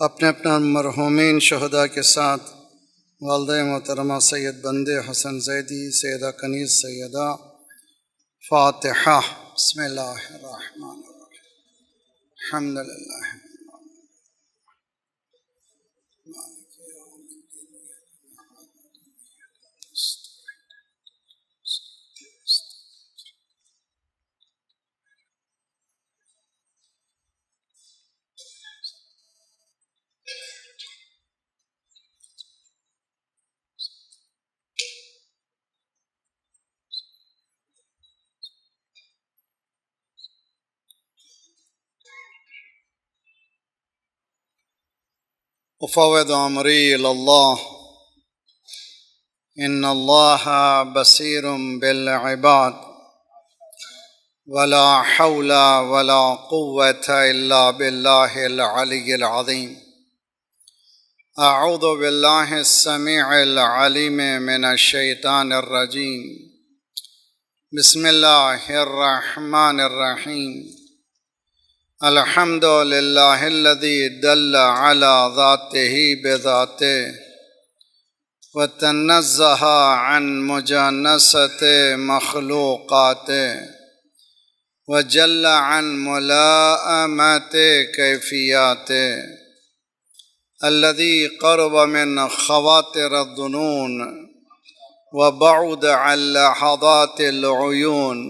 اپنے اپنا مرحومین شہداء کے ساتھ والدہ محترمہ سید بندے حسن زیدی، سیدہ کنیز سیدہ فاتحہ۔ بسم اللہ الرحمن الرحیم، الحمد للہ افوض امری الی اللہ ان اللہ بصیر بالعباد ولا حول ولا قوة الا باللہ العلی العظیم۔ اعوذ باللہ السمیع العلیم من الشیطان الرجیم، بسم اللہ الرحمن الرحیم۔ الحمد للہ الذی دل علی ذاتہ بذاتہ وتنزہ عن مجانست مخلوقاتہ وجل عن ملائمت کیفیاتہ، الذی قرب من خواطر الظنون وبعد عن لحظات العیون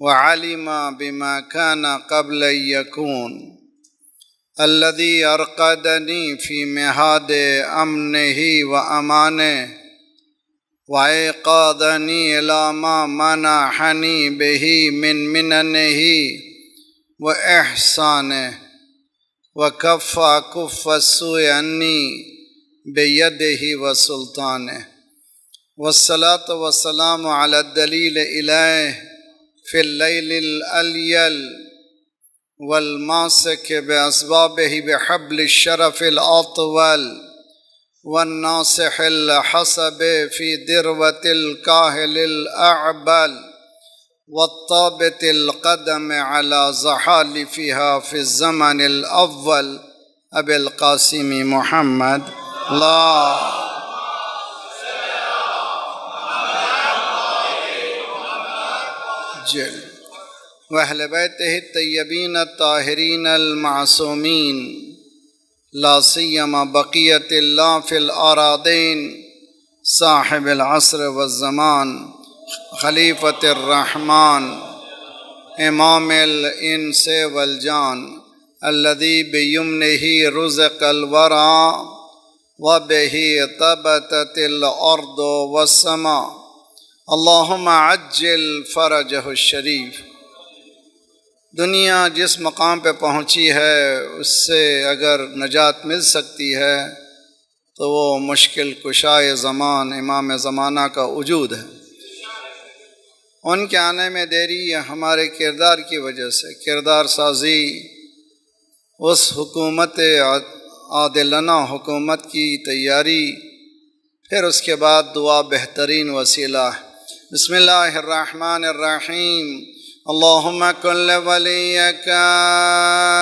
وعلم بما كان قبل أن يكون، الذي أرقدني في مهاد أمنه وأمانه وأيقظني إلى ما منحني به من مننه وإحسانه وكف السوء عني بيده وسلطانه، والصلاة والسلام على الدليل إليه في الليل الأليل والماسك بأسبابه بحبل الشرف الأطول والناصح الحسب في ذروة الكاهل الأعبل والطابت القدم على زحالفها في الزمن الأول أبي القاسم محمد الله وأهل بيته الطيبين الطاهرين المعصومين، لا سيما بقية الله في الأراضين، صاحب العصر والزمان، خليفة الرحمن، إمام الإنس والجان، الذي بيمنه رزق الورى وبه طبتت الأرض والسماء، اللهم عجل فرجه الشریف۔ دنیا جس مقام پہ پہنچی ہے اس سے اگر نجات مل سکتی ہے تو وہ مشکل کشائے زمان امام زمانہ کا وجود ہے۔ ان کے آنے میں دیری ہمارے کردار کی وجہ سے، کردار سازی اس حکومت عادلانہ حکومت کی تیاری، پھر اس کے بعد دعا بہترین وسیلہ ہے۔ بسم اللہ الرحمن الرحیم۔ اللہم کن ولیک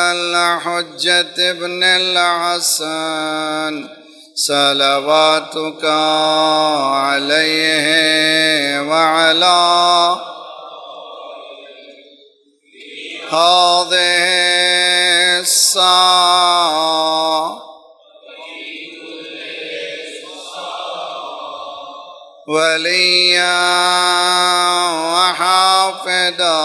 الحجۃ ابن الحسن صلواتک علیہ وعلا ہذہ الساعۃ ولیاً وحافظا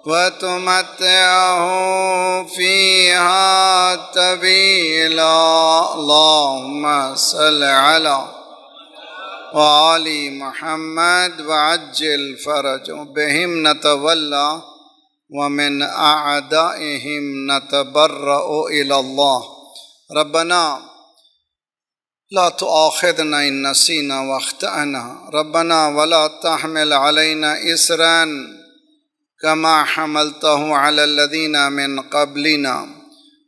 وتمتعه فيها طويلا، اللهم صل على وآل محمد وعجل فرجهم، بهم نتولى ومن أعدائهم نتبرأ إلى الله، ربنا لا تؤاخذنا إن نسينا واخطأنا، ربنا ولا تحمل علينا إصرا كما حملته على الذين من قبلنا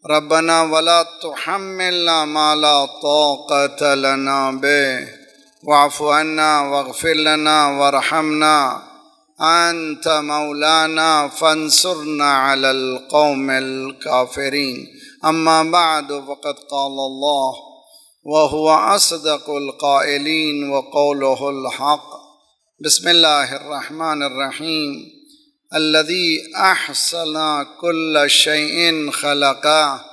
ربنا ولا تحملنا ما لا طاقة لنا به واعف عنا واغفر لنا وارحمنا أنت مولانا فانصرنا على القوم الكافرين أما بعد فقد قال الله وهو أصدق القائلين وقوله الحق بسم الله الرحمن الرحيم الذي أحسن كل شيء خلقه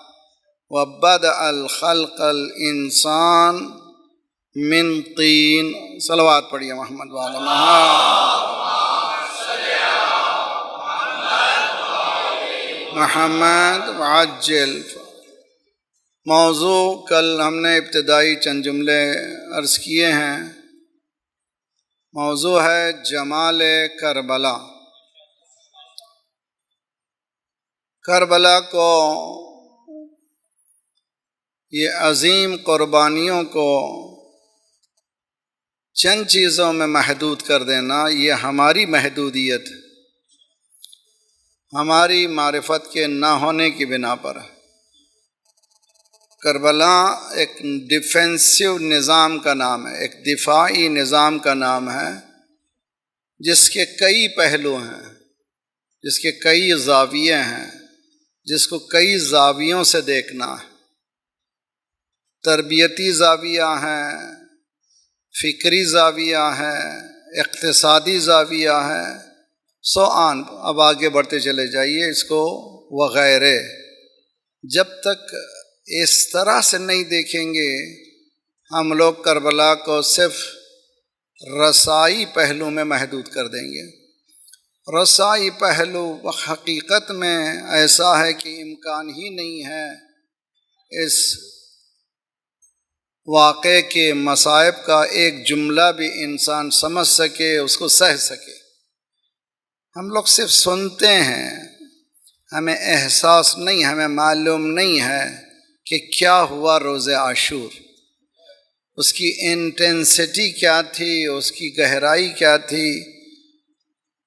وبدأ الخلق الإنسان من طين صلوات پڑھیے محمد وعلى محمد وعجل. موضوع کل ہم نے ابتدائی چند جملے عرض کیے ہیں. موضوع ہے جمال کربلا. کربلا کو، یہ عظیم قربانیوں کو چند چیزوں میں محدود کر دینا، یہ ہماری محدودیت، ہماری معرفت کے نہ ہونے کی بنا پر ہے. کربلا ایک ڈیفینسو نظام کا نام ہے، ایک دفاعی نظام کا نام ہے، جس کے کئی پہلو ہیں، جس کے کئی زاویے ہیں، جس کو کئی زاویوں سے دیکھنا ہے. تربیتی زاویہ ہے، فکری زاویہ ہے، اقتصادی زاویہ ہے، سو آن. اب آگے بڑھتے چلے جائیے اس کو وغیرہ. جب تک اس طرح سے نہیں دیکھیں گے ہم لوگ کربلا کو صرف رسائی پہلو میں محدود کر دیں گے. رسائی پہلو حقیقت میں ایسا ہے کہ امکان ہی نہیں ہے اس واقعے کے مصائب کا ایک جملہ بھی انسان سمجھ سکے، اس کو سہ سکے. ہم لوگ صرف سنتے ہیں، ہمیں احساس نہیں، ہمیں معلوم نہیں ہے کہ کیا ہوا روز عاشور، اس کی انٹینسٹی کیا تھی، اس کی گہرائی کیا تھی،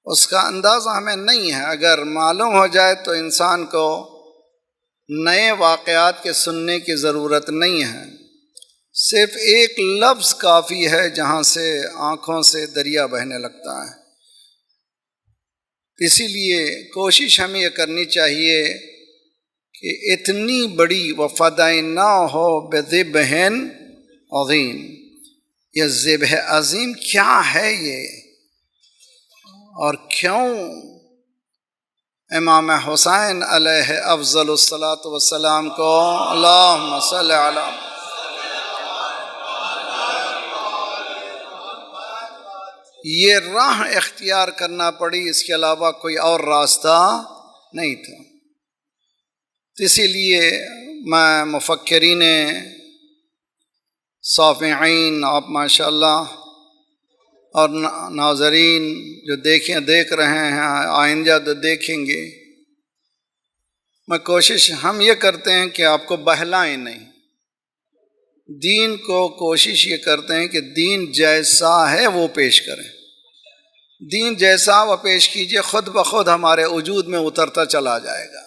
اس کا اندازہ ہمیں نہیں ہے. اگر معلوم ہو جائے تو انسان کو نئے واقعات کے سننے کی ضرورت نہیں ہے. صرف ایک لفظ کافی ہے جہاں سے آنکھوں سے دریا بہنے لگتا ہے. اسی لیے کوشش ہمیں یہ کرنی چاہیے کہ اتنی بڑی وَفَدَيْنَاهُ بِذِبْحٍ عَظِيمٍ، یہ ذبح عظیم کیا ہے یہ، اور کیوں امام حسین علیہ افضل الصلاۃ والسلام کو اللہم صلی علی یہ راہ اختیار کرنا پڑی، اس کے علاوہ کوئی اور راستہ نہیں تھا. اسی لیے میں مفکرین صافعین، آپ ماشاءاللہ، اور ناظرین جو دیکھ رہے ہیں، آئندہ تو دیکھیں گے، میں کوشش ہم یہ کرتے ہیں کہ آپ کو بہلائیں نہیں. دین کو کوشش یہ کرتے ہیں کہ دین جیسا ہے وہ پیش کریں. دین جیسا وہ پیش کیجئے، خود بخود ہمارے وجود میں اترتا چلا جائے گا.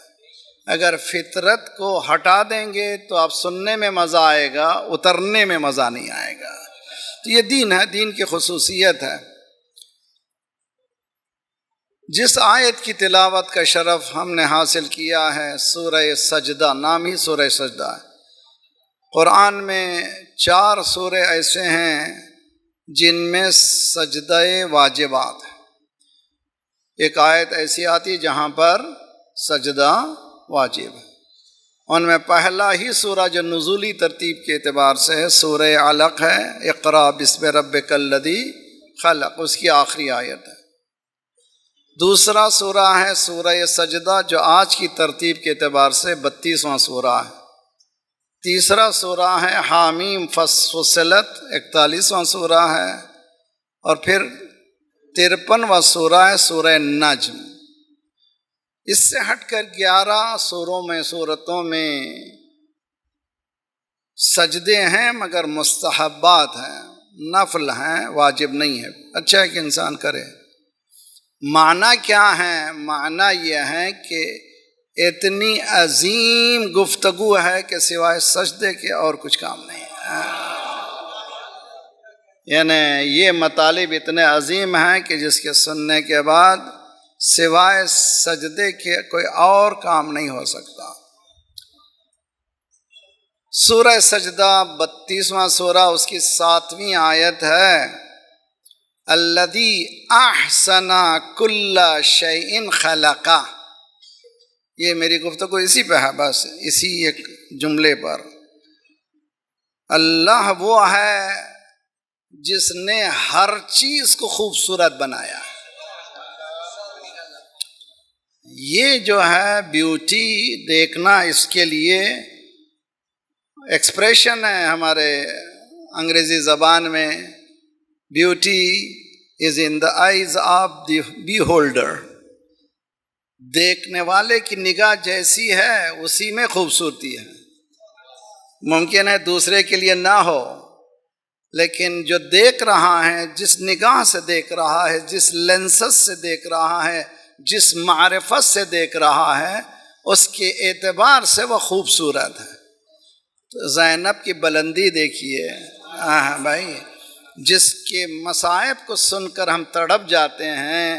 اگر فطرت کو ہٹا دیں گے تو آپ سننے میں مزہ آئے گا، اترنے میں مزہ نہیں آئے گا. تو یہ دین ہے، دین کی خصوصیت ہے. جس آیت کی تلاوت کا شرف ہم نے حاصل کیا ہے، سورہ سجدہ، نام ہی سورہ سجدہ ہے. قرآن میں 4 سورے ایسے ہیں جن میں سجدہ واجبات ہے. ایک آیت ایسی آتی جہاں پر سجدہ واجب ہے. ان میں پہلا ہی سورہ جو نزولی ترتیب کے اعتبار سے ہے، سورہ علق ہے، اقرا بسم ربک الذی خلق، اس کی آخری آیت ہے. دوسرا سورہ ہے سورہ سجدہ، جو آج کی ترتیب کے اعتبار سے 32واں سورہ ہے. تیسرا سورہ ہے حامیم فصلت، 41واں سورہ ہے. اور پھر 53واں سورہ ہے سورہ نجم. اس سے ہٹ کر 11 سوروں میں، صورتوں میں سجدے ہیں، مگر مستحبات ہیں، نفل ہیں، واجب نہیں ہے. اچھا ہے کہ انسان کرے. معنی کیا ہے؟ معنی یہ ہے کہ اتنی عظیم گفتگو ہے کہ سوائے سجدے کے اور کچھ کام نہیں ہے۔ یعنی یہ مطالب اتنے عظیم ہیں کہ جس کے سننے کے بعد سوائے سجدے کے کوئی اور کام نہیں ہو سکتا۔ سورہ سجدہ 32واں سورہ، اس کی 7ویں آیت ہے، الذی احسن کل شیء خلقہ۔ یہ میری گفتگو اسی پہ ہے، بس اسی ایک جملے پر۔ اللہ وہ ہے جس نے ہر چیز کو خوبصورت بنایا۔ یہ جو ہے بیوٹی دیکھنا، اس کے لیے ایکسپریشن ہے ہمارے انگریزی زبان میں، beauty is in the eyes of the beholder. دیکھنے والے کی نگاہ جیسی ہے اسی میں خوبصورتی ہے۔ ممکن ہے دوسرے کے لیے نہ ہو، لیکن جو دیکھ رہا ہے، جس نگاہ سے دیکھ رہا ہے، جس لینسز سے دیکھ رہا ہے، جس معرفت سے دیکھ رہا ہے، اس کے اعتبار سے وہ خوبصورت ہے۔ تو زینب کی بلندی دیکھیے بھائی، جس کے مصائب کو سن کر ہم تڑپ جاتے ہیں۔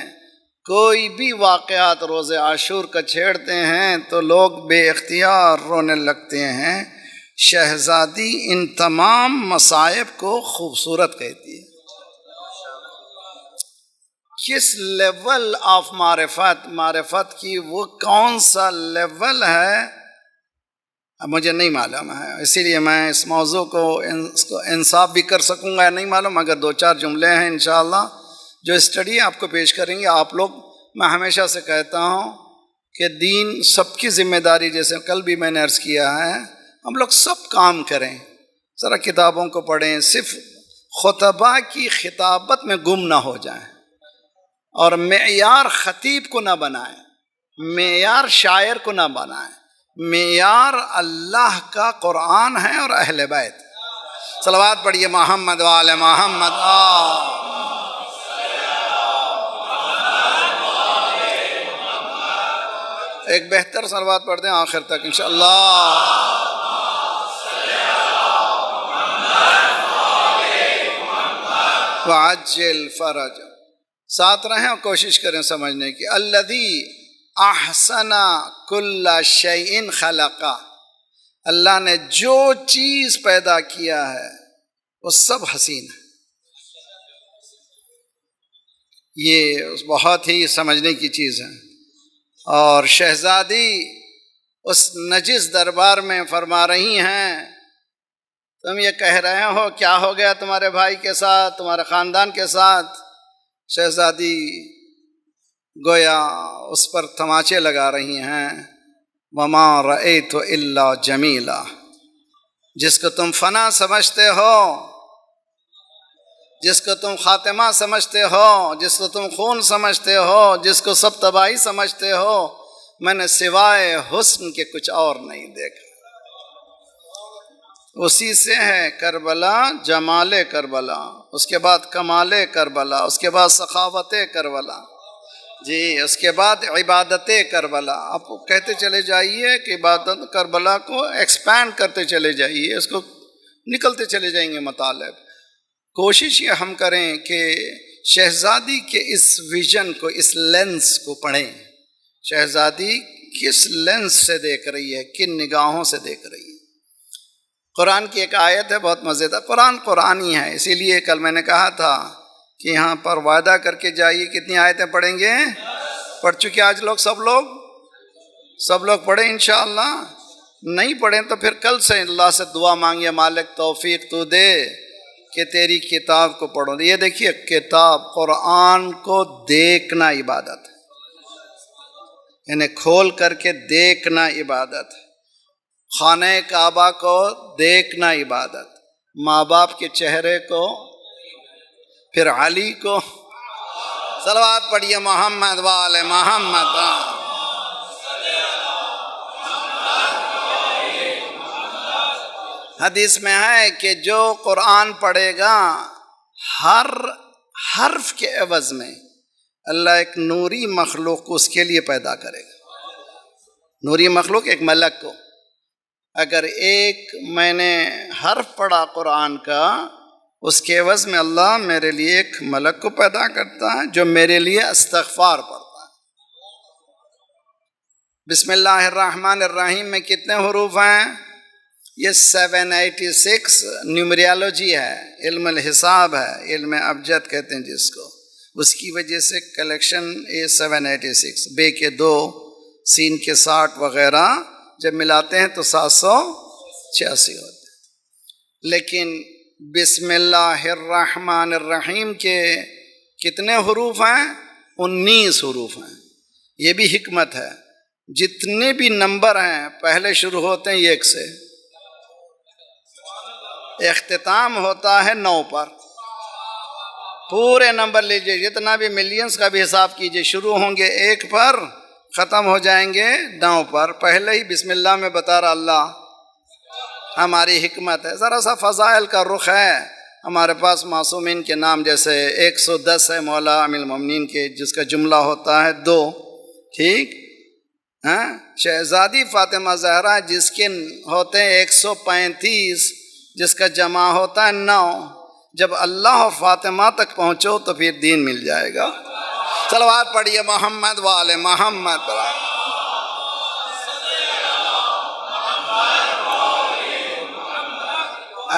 کوئی بھی واقعات روز عاشور کا چھیڑتے ہیں تو لوگ بے اختیار رونے لگتے ہیں۔ شہزادی ان تمام مصائب کو خوبصورت کہتی ہے۔ کس لیول آف معرفت کی وہ کون سا لیول ہے اب مجھے نہیں معلوم ہے، اسی لیے میں اس موضوع کو انصاف بھی کر سکوں گا یا نہیں معلوم، مگر 2-4 جملے ہیں انشاءاللہ جو اسٹڈی آپ کو پیش کریں گے۔ آپ لوگ، میں ہمیشہ سے کہتا ہوں کہ دین سب کی ذمہ داری، جیسے کل بھی میں نے عرض کیا ہے، ہم لوگ سب کام کریں، ذرا کتابوں کو پڑھیں، صرف خطبہ کی خطابت میں گم نہ ہو جائیں، اور معیار خطیب کو نہ بنائیں، معیار شاعر کو نہ بنائیں، معیار اللہ کا قرآن ہے اور اہل بیت۔ صلوات پڑھیے محمد وآل محمد۔ ایک بہتر صلوات پڑھ دیں آخر تک انشاءاللہ۔ وعجل فرج، ساتھ رہیں اور کوشش کریں سمجھنے کی۔ الذی احسن کل شیء خلقہ، اللہ نے جو چیز پیدا کیا ہے وہ سب حسین ہے۔ یہ بہت ہی سمجھنے کی چیز ہے۔ اور شہزادی اس نجس دربار میں فرما رہی ہیں، تم یہ کہہ رہے ہو کیا ہو گیا تمہارے بھائی کے ساتھ، تمہارے خاندان کے ساتھ؟ شہزادی گویا اس پر تماچے لگا رہی ہیں۔ وما رأیت الا جمیلا، جس کو تم فنا سمجھتے ہو، جس کو تم خاتمہ سمجھتے ہو، جس کو تم خون سمجھتے ہو، جس کو سب تباہی سمجھتے ہو، میں نے سوائے حسن کے کچھ اور نہیں دیکھا۔ اسی سے ہے کربلا، جمال کربلا، اس کے بعد کمال کربلا، اس کے بعد سخاوت کربلا، جی اس کے بعد عبادت کربلا۔ آپ کہتے چلے جائیے کہ عبادت کربلا کو ایکسپینڈ کرتے چلے جائیے، اس کو نکلتے چلے جائیں گے مطالب۔ کوشش یہ ہم کریں کہ شہزادی کے اس ویژن کو، اس لینس کو پڑھیں۔ شہزادی کس لینس سے دیکھ رہی ہے، کن نگاہوں سے دیکھ رہی ہے۔ قرآن کی ایک آیت ہے بہت مزیدار، قرآن ہی ہے، اسی لیے کل میں نے کہا تھا کہ یہاں پر وعدہ کر کے جائیے کتنی آیتیں پڑھیں گے۔ پڑھ چکے آج سب لوگ پڑھیں انشاءاللہ۔ نہیں پڑھیں تو پھر کل سے اللہ سے دعا مانگیے، مالک توفیق تو دے کہ تیری کتاب کو پڑھو۔ یہ دیکھیے، کتاب قرآن کو دیکھنا عبادت ہے، یعنی کھول کر کے دیکھنا عبادت ہے۔ خانہ کعبہ کو دیکھنا عبادت، ماں باپ کے چہرے کو، پھر علی کو۔ صلوات پڑھیے محمد وآل محمد۔ حدیث میں ہے کہ جو قرآن پڑھے گا ہر حرف کے عوض میں اللہ ایک نوری مخلوق کو اس کے لیے پیدا کرے گا. نوری مخلوق ایک ملک کو. اگر ایک میں نے حرف پڑھا قرآن کا، اس کے عوض میں اللہ میرے لیے ایک ملک کو پیدا کرتا ہے جو میرے لیے استغفار پڑھتا ہے. بسم اللہ الرحمن الرحیم میں کتنے حروف ہیں؟ یہ 786 نیومریالوجی ہے، علم الحساب ہے، علم ابجد کہتے ہیں جس کو. اس کی وجہ سے کلیکشن یہ 786، بے کے 2، سین کے 60 وغیرہ جب ملاتے ہیں تو 786 ہوتے ہیں. لیکن بسم اللہ الرحمن الرحیم کے کتنے حروف ہیں؟ 19 حروف ہیں. یہ بھی حکمت ہے، جتنے بھی نمبر ہیں پہلے شروع ہوتے ہیں 1 سے، اختتام ہوتا ہے 9 پر. پورے نمبر لیجئے، جتنا بھی ملینز کا بھی حساب کیجئے، شروع ہوں گے 1 پر، ختم ہو جائیں گے 9 پر. پہلے ہی بسم اللہ میں بتا رہا اللہ ہماری حکمت ہے. ذرا سا فضائل کا رخ ہے ہمارے پاس. معصومین کے نام جیسے 110 ہے مولا امیر المومنین کے، جس کا جملہ ہوتا ہے 2. ٹھیک، شہزادی فاطمہ زہرا جس کے ہوتے ہیں 135، جس کا جمع ہوتا ہے 9. جب اللہ و فاطمہ تک پہنچو تو پھر دین مل جائے گا. صلوات پڑھیے محمد وآل محمد پر.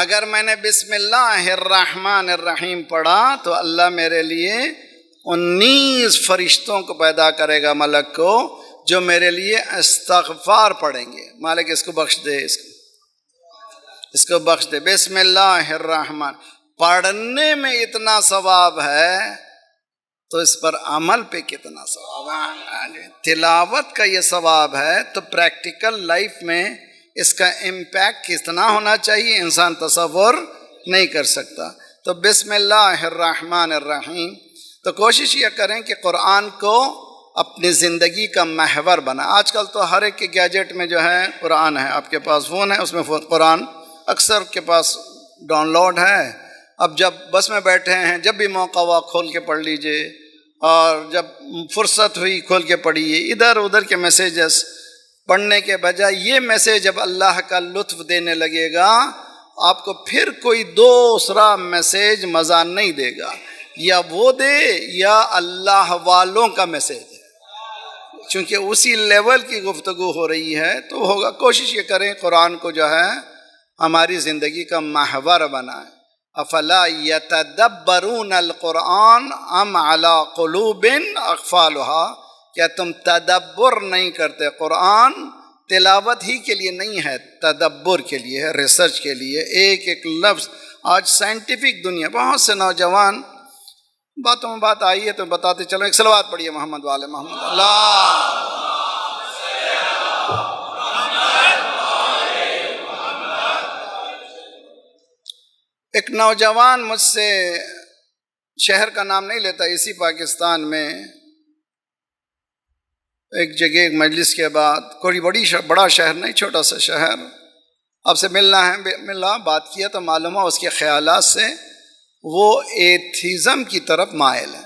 اگر میں نے بسم اللہ الرحمن الرحیم پڑھا تو اللہ میرے لیے 19 فرشتوں کو پیدا کرے گا، ملک کو، جو میرے لیے استغفار پڑھیں گے. مالک اس کو بخش دے، اس کو بخش دے. بسم اللہ الرحمن پڑھنے میں اتنا ثواب ہے تو اس پر عمل پہ کتنا ثواب ہے. تلاوت کا یہ ثواب ہے تو پریکٹیکل لائف میں اس کا امپیکٹ کتنا ہونا چاہیے انسان تصور نہیں کر سکتا. تو بسم اللہ الرحمن الرحیم. تو کوشش یہ کریں کہ قرآن کو اپنی زندگی کا محور بنا. آج کل تو ہر ایک کے گیجٹ میں جو ہے قرآن ہے. آپ کے پاس فون ہے، اس میں قرآن اکثر کے پاس ڈاؤن لوڈ ہے. اب جب بس میں بیٹھے ہیں، جب بھی موقع ہوا کھول کے پڑھ لیجئے، اور جب فرصت ہوئی کھول کے پڑھیے. ادھر ادھر کے میسیجز پڑھنے کے بجائے یہ میسیج جب اللہ کا لطف دینے لگے گا، آپ کو پھر کوئی دوسرا میسیج مزہ نہیں دے گا. یا وہ دے یا اللہ والوں کا میسیج ہے، چونکہ اسی لیول کی گفتگو ہو رہی ہے تو ہوگا. کوشش یہ کریں قرآن کو جو ہے ہماری زندگی کا محور بنائیں. افلا یتدبرون القرآن ام علی قلوب اقفالها. کیا تم تدبر نہیں کرتے؟ قرآن تلاوت ہی کے لیے نہیں ہے، تدبر کے لیے ہے، ریسرچ کے لیے. ایک ایک لفظ. آج سائنٹیفک دنیا، بہت سے نوجوان باتوں میں بات آئی ہے تو بتاتے چلو. ایک صلوات پڑھیے محمد والے محمد. اللہ ایک نوجوان مجھ سے، شہر کا نام نہیں لیتا، اسی پاکستان میں ایک جگہ ایک مجلس کے بعد، کوئی بڑا شہر نہیں، چھوٹا سا شہر، آپ سے ملنا ہے، ملا، بات کیا تو معلوم ہوا اس کے خیالات سے وہ ایتھیزم کی طرف مائل ہے،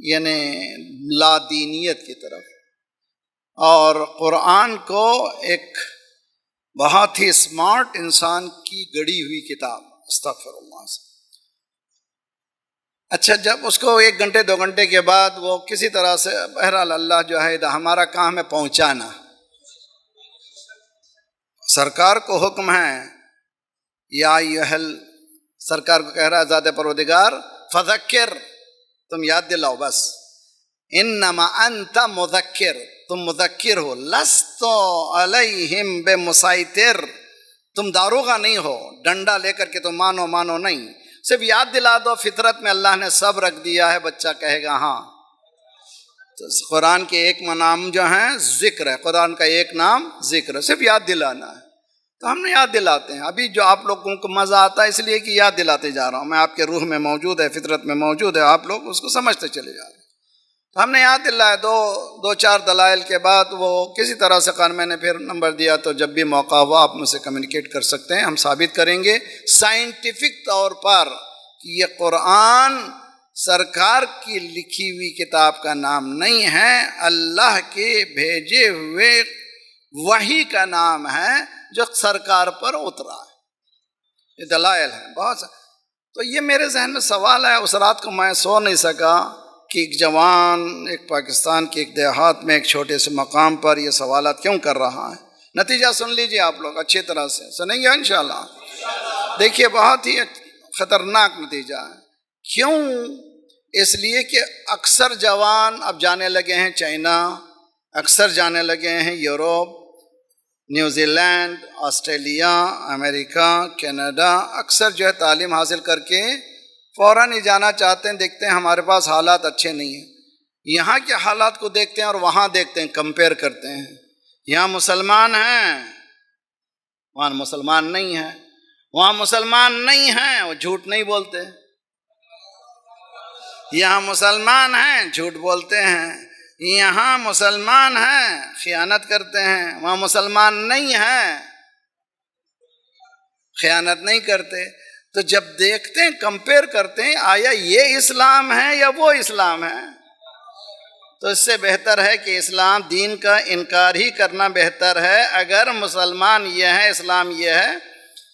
یعنی لا دینیت کی طرف. اور قرآن کو ایک بہت ہی اسمارٹ انسان کی گڑی ہوئی کتاب، استغفر اللہ سے. اچھا، جب اس کو 1 گھنٹے 2 گھنٹے کے بعد وہ کسی طرح سے، بہرحال اللہ جو ہے ہمارا کام ہے پہنچانا. سرکار کو حکم ہے، یا سرکار کو کہہ رہا ہے ذات پروردگار فذکر، تم یاد دلاؤ بس. انما انت مذکر، تم مذکر ہو. لست علیہم بمسیطر، تم داروغہ نہیں ہو ڈنڈا لے کر کے تم مانو مانو نہیں، صرف یاد دلا دو. فطرت میں اللہ نے سب رکھ دیا ہے، بچہ کہے گا ہاں. تو قرآن کے ایک نام جو ہے ذکر ہے، قرآن کا ایک نام ذکر ہے، صرف یاد دلانا ہے. تو ہم نے یاد دلاتے ہیں. ابھی جو آپ لوگوں کو مزہ آتا ہے اس لیے کہ یاد دلاتے جا رہا ہوں میں. آپ کے روح میں موجود ہے، فطرت میں موجود ہے، آپ لوگ اس کو سمجھتے چلے جا رہے ہیں. تو ہم نے یاد دلایا. 2-4 دلائل کے بعد وہ کسی طرح سے میں نے پھر نمبر دیا، تو جب بھی موقع ہوا آپ مجھ سے کمیونیکیٹ کر سکتے ہیں. ہم ثابت کریں گے سائنٹیفک طور پر کہ یہ قرآن سرکار کی لکھی ہوئی کتاب کا نام نہیں ہے، اللہ کے بھیجے ہوئے وحی کا نام ہے جو سرکار پر اترا ہے۔ یہ دلائل ہیں بہت سے۔ تو یہ میرے ذہن میں سوال ہے، اس رات کو میں سو نہیں سکا کہ ایک جوان ایک پاکستان کے ایک دیہات میں ایک چھوٹے سے مقام پر یہ سوالات کیوں کر رہا ہے۔ نتیجہ سن لیجئے آپ لوگ اچھی طرح سے سنیں گے انشاءاللہ۔ دیکھیے بہت ہی خطرناک نتیجہ ہے۔ کیوں؟ اس لیے کہ اکثر جوان اب جانے لگے ہیں چائنا، اکثر جانے لگے ہیں یوروپ، نیوزی لینڈ، آسٹریلیا، امریکہ، کینیڈا، اکثر جو ہے تعلیم حاصل کر کے فوراً ہی جانا چاہتے ہیں، دیکھتے ہیں ہمارے پاس حالات اچھے نہیں ہیں، یہاں کے حالات کو دیکھتے ہیں اور وہاں دیکھتے ہیں، کمپیئر کرتے ہیں۔ یہاں مسلمان ہیں، وہاں مسلمان نہیں ہیں، وہاں مسلمان نہیں ہیں، وہ جھوٹ نہیں بولتے، یہاں مسلمان ہیں جھوٹ بولتے ہیں، یہاں مسلمان ہیں خیانت کرتے ہیں، وہاں مسلمان نہیں ہیں خیانت نہیں کرتے۔ تو جب دیکھتے ہیں کمپیئر کرتے ہیں آیا یہ اسلام ہے یا وہ اسلام ہے، تو اس سے بہتر ہے کہ اسلام دین کا انکار ہی کرنا بہتر ہے۔ اگر مسلمان یہ ہے اسلام یہ ہے۔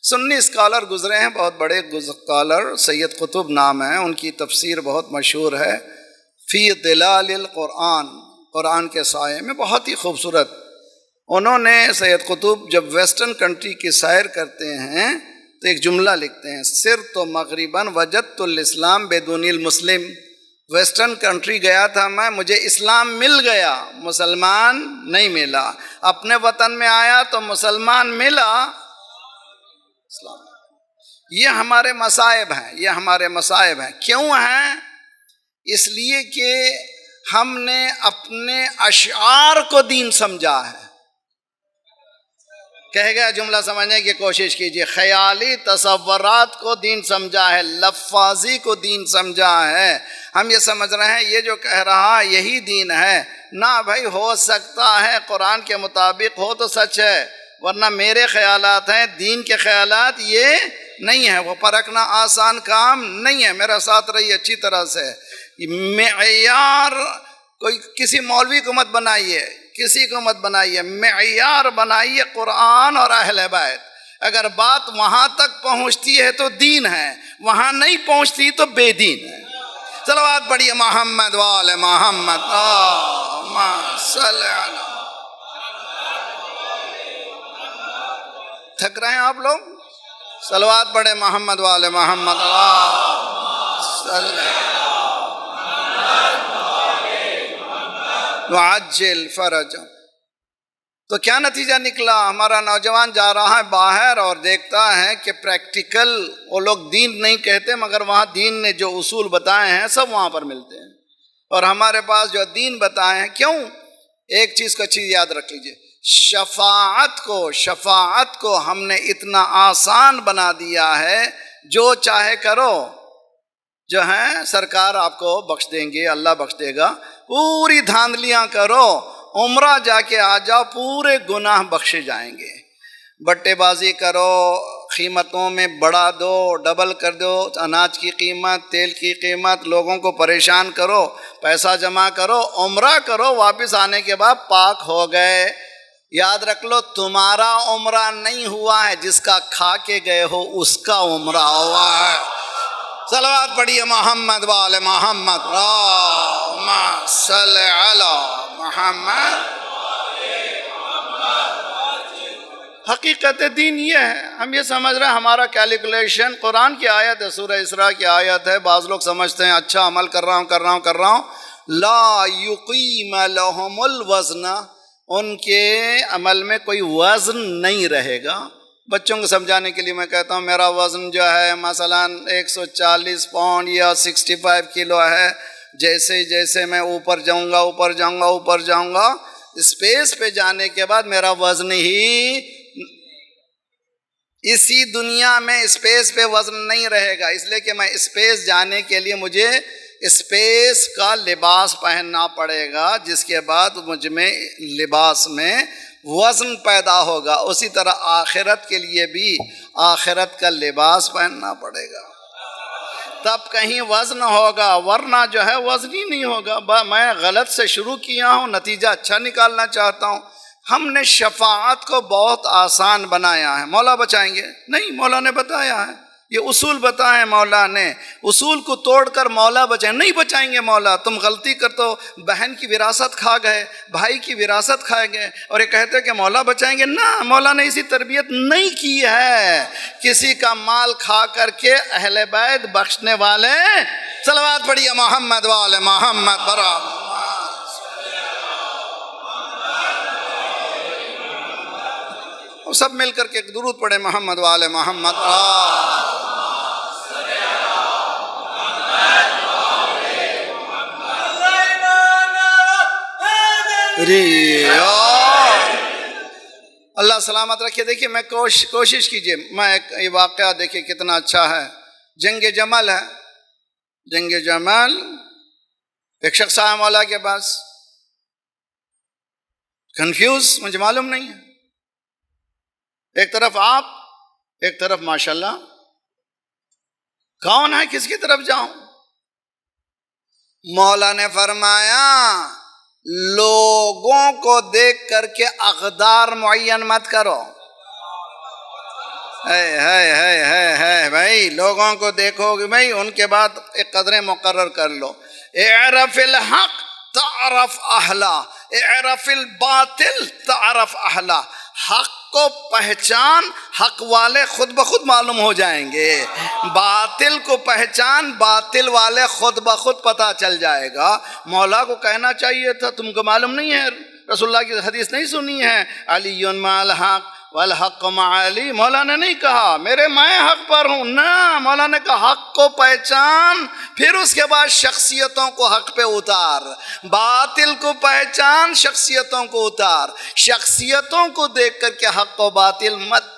سنی اسکالر گزرے ہیں، بہت بڑے اسکالر، سید قطب نام ہے، ان کی تفسیر بہت مشہور ہے، فی ظلال القرآن، قرآن کے سائے میں، بہت ہی خوبصورت۔ انہوں نے سید قطب جب ویسٹرن کنٹری کی سیر کرتے ہیں تو ایک جملہ لکھتے ہیں، سرت مغرباً وجدت الاسلام بدون المسلم۔ ویسٹرن کنٹری گیا تھا میں، مجھے اسلام مل گیا، مسلمان نہیں ملا۔ اپنے وطن میں آیا تو مسلمان ملا، اسلام۔ یہ ہمارے مصائب ہیں، یہ ہمارے مصائب ہیں۔ کیوں ہیں؟ اس لیے کہ ہم نے اپنے اشعار کو دین سمجھا ہے۔ کہہ گیا جملہ سمجھنے کی کوشش کیجئے، خیالی تصورات کو دین سمجھا ہے، لفاظی کو دین سمجھا ہے۔ ہم یہ سمجھ رہے ہیں یہ جو کہہ رہا یہی دین ہے۔ نہ بھائی، ہو سکتا ہے قرآن کے مطابق ہو تو سچ ہے، ورنہ میرے خیالات ہیں، دین کے خیالات یہ نہیں ہے۔ وہ پرکھنا آسان کام نہیں ہے۔ میرا ساتھ رہی اچھی طرح سے۔ معیار کوئی کسی مولوی کو مت بنائیے، کسی کو مت بنائیے، معیار بنائیے قرآن اور اہل بیت۔ اگر بات وہاں تک پہنچتی ہے تو دین ہے، وہاں نہیں پہنچتی تو بے دین ہے۔ صلوات پڑھیے محمد وآل محمد، اللہم صلی علی۔ تھک رہے ہیں آپ لوگ؟ صلوات پڑھے محمد وآل محمد، اللہم صلی وعجل فرج۔ تو کیا نتیجہ نکلا؟ ہمارا نوجوان جا رہا ہے باہر اور دیکھتا ہے کہ پریکٹیکل، وہ لوگ دین نہیں کہتے مگر وہاں دین نے جو اصول بتائے ہیں سب وہاں پر ملتے ہیں، اور ہمارے پاس جو دین بتائے ہیں۔ کیوں؟ ایک چیز کو اچھی یاد رکھ لیجئے، شفاعت کو ہم نے اتنا آسان بنا دیا ہے، جو چاہے کرو، جو ہے سرکار آپ کو بخش دیں گے، اللہ بخش دے گا۔ پوری دھاندلیاں کرو، عمرہ جا کے آ جاؤ، پورے گناہ بخشے جائیں گے۔ بٹے بازی کرو، قیمتوں میں بڑھا دو، ڈبل کر دو، اناج کی قیمت، تیل کی قیمت، لوگوں کو پریشان کرو، پیسہ جمع کرو، عمرہ کرو، واپس آنے کے بعد پاک ہو گئے۔ یاد رکھ لو، تمہارا عمرہ نہیں ہوا ہے، جس کا کھا کے گئے ہو اس کا عمرہ ہوا ہے۔ صلوات پڑھیے محمد وآل محمد، اللہم صلی علی محمد۔ حقیقت دین یہ ہے، ہم یہ سمجھ رہے ہیں ہمارا کیلکولیشن، قرآن کی آیت ہے، سورہ اسراء کی آیت ہے، بعض لوگ سمجھتے ہیں اچھا عمل کر رہا ہوں، لا یقیم لہم الوزن، ان کے عمل میں کوئی وزن نہیں رہے گا۔ بچوں کو سمجھانے کے لیے میں کہتا ہوں میرا وزن جو ہے مثلا 140 پاؤنڈ یا 65 کلو ہے، جیسے جیسے میں اوپر جاؤں گا، اسپیس پہ جانے کے بعد میرا وزن ہی، اسی دنیا میں اسپیس پہ وزن نہیں رہے گا، اس لیے کہ میں اسپیس جانے کے لیے مجھے اسپیس کا لباس پہننا پڑے گا، جس کے بعد مجھ میں لباس میں وزن پیدا ہوگا۔ اسی طرح آخرت کے لیے بھی آخرت کا لباس پہننا پڑے گا۔ تب کہیں وزن ہوگا، ورنہ جو ہے وزن ہی نہیں ہوگا۔ میں غلط سے شروع کیا ہوں، نتیجہ اچھا نکالنا چاہتا ہوں۔ ہم نے شفاعت کو بہت آسان بنایا ہے۔ مولا بچائیں گے؟ نہیں، مولا نے بتایا ہے، یہ اصول بتائے مولا نے، اصول کو توڑ کر مولا بچائیں؟ نہیں بچائیں گے مولا۔ تم غلطی کرتے ہو، بہن کی وراثت کھا گئے، بھائی کی وراثت کھائے گئے، اور یہ کہتے کہ مولا بچائیں گے۔ نہ، مولا نے اسی تربیت نہیں کی ہے۔ کسی کا مال کھا کر کے اہل بیت بخشنے والے، صلوات پڑھیے محمد والے محمد برابر۔ سب مل کر کے ایک درود پڑھے محمد والے محمد۔ اللہ سلامت رکھے۔ دیکھیے میں کوشش کیجئے، میں یہ واقعہ دیکھیے کتنا اچھا ہے۔ جنگ جمل ہے، جنگ جمل، ایک شخص آیا مولا کے پاس، کنفیوز، مجھے معلوم نہیں ہے، ایک طرف آپ، ایک طرف ماشاءاللہ، کون ہے، کس کی طرف جاؤں؟ مولا نے فرمایا لوگوں کو دیکھ کر کے اقدار معین مت کرو۔ ہے بھائی، لوگوں کو دیکھو گے بھائی، ان کے بعد ایک قدریں مقرر کر لو۔ اعرف الحق تعرف اہلا، اعرف الباطل تعرف اہلا۔ حق کو پہچان، حق والے خود بخود معلوم ہو جائیں گے۔ باطل کو پہچان، باطل والے خود بخود پتہ چل جائے گا۔ مولا کو کہنا چاہیے تھا، تم کو معلوم نہیں ہے، رسول اللہ کی حدیث نہیں سنی ہے، علی مع الحق والحق مع علی؟ مولا نے نہیں کہا میں حق پر ہوں، نہ، مولا نے کہا حق کو پہچان، پھر اس کے بعد شخصیتوں کو حق پہ اتار۔ باطل کو پہچان، شخصیتوں کو اتار۔ شخصیتوں کو دیکھ کر کے حق و باطل مت۔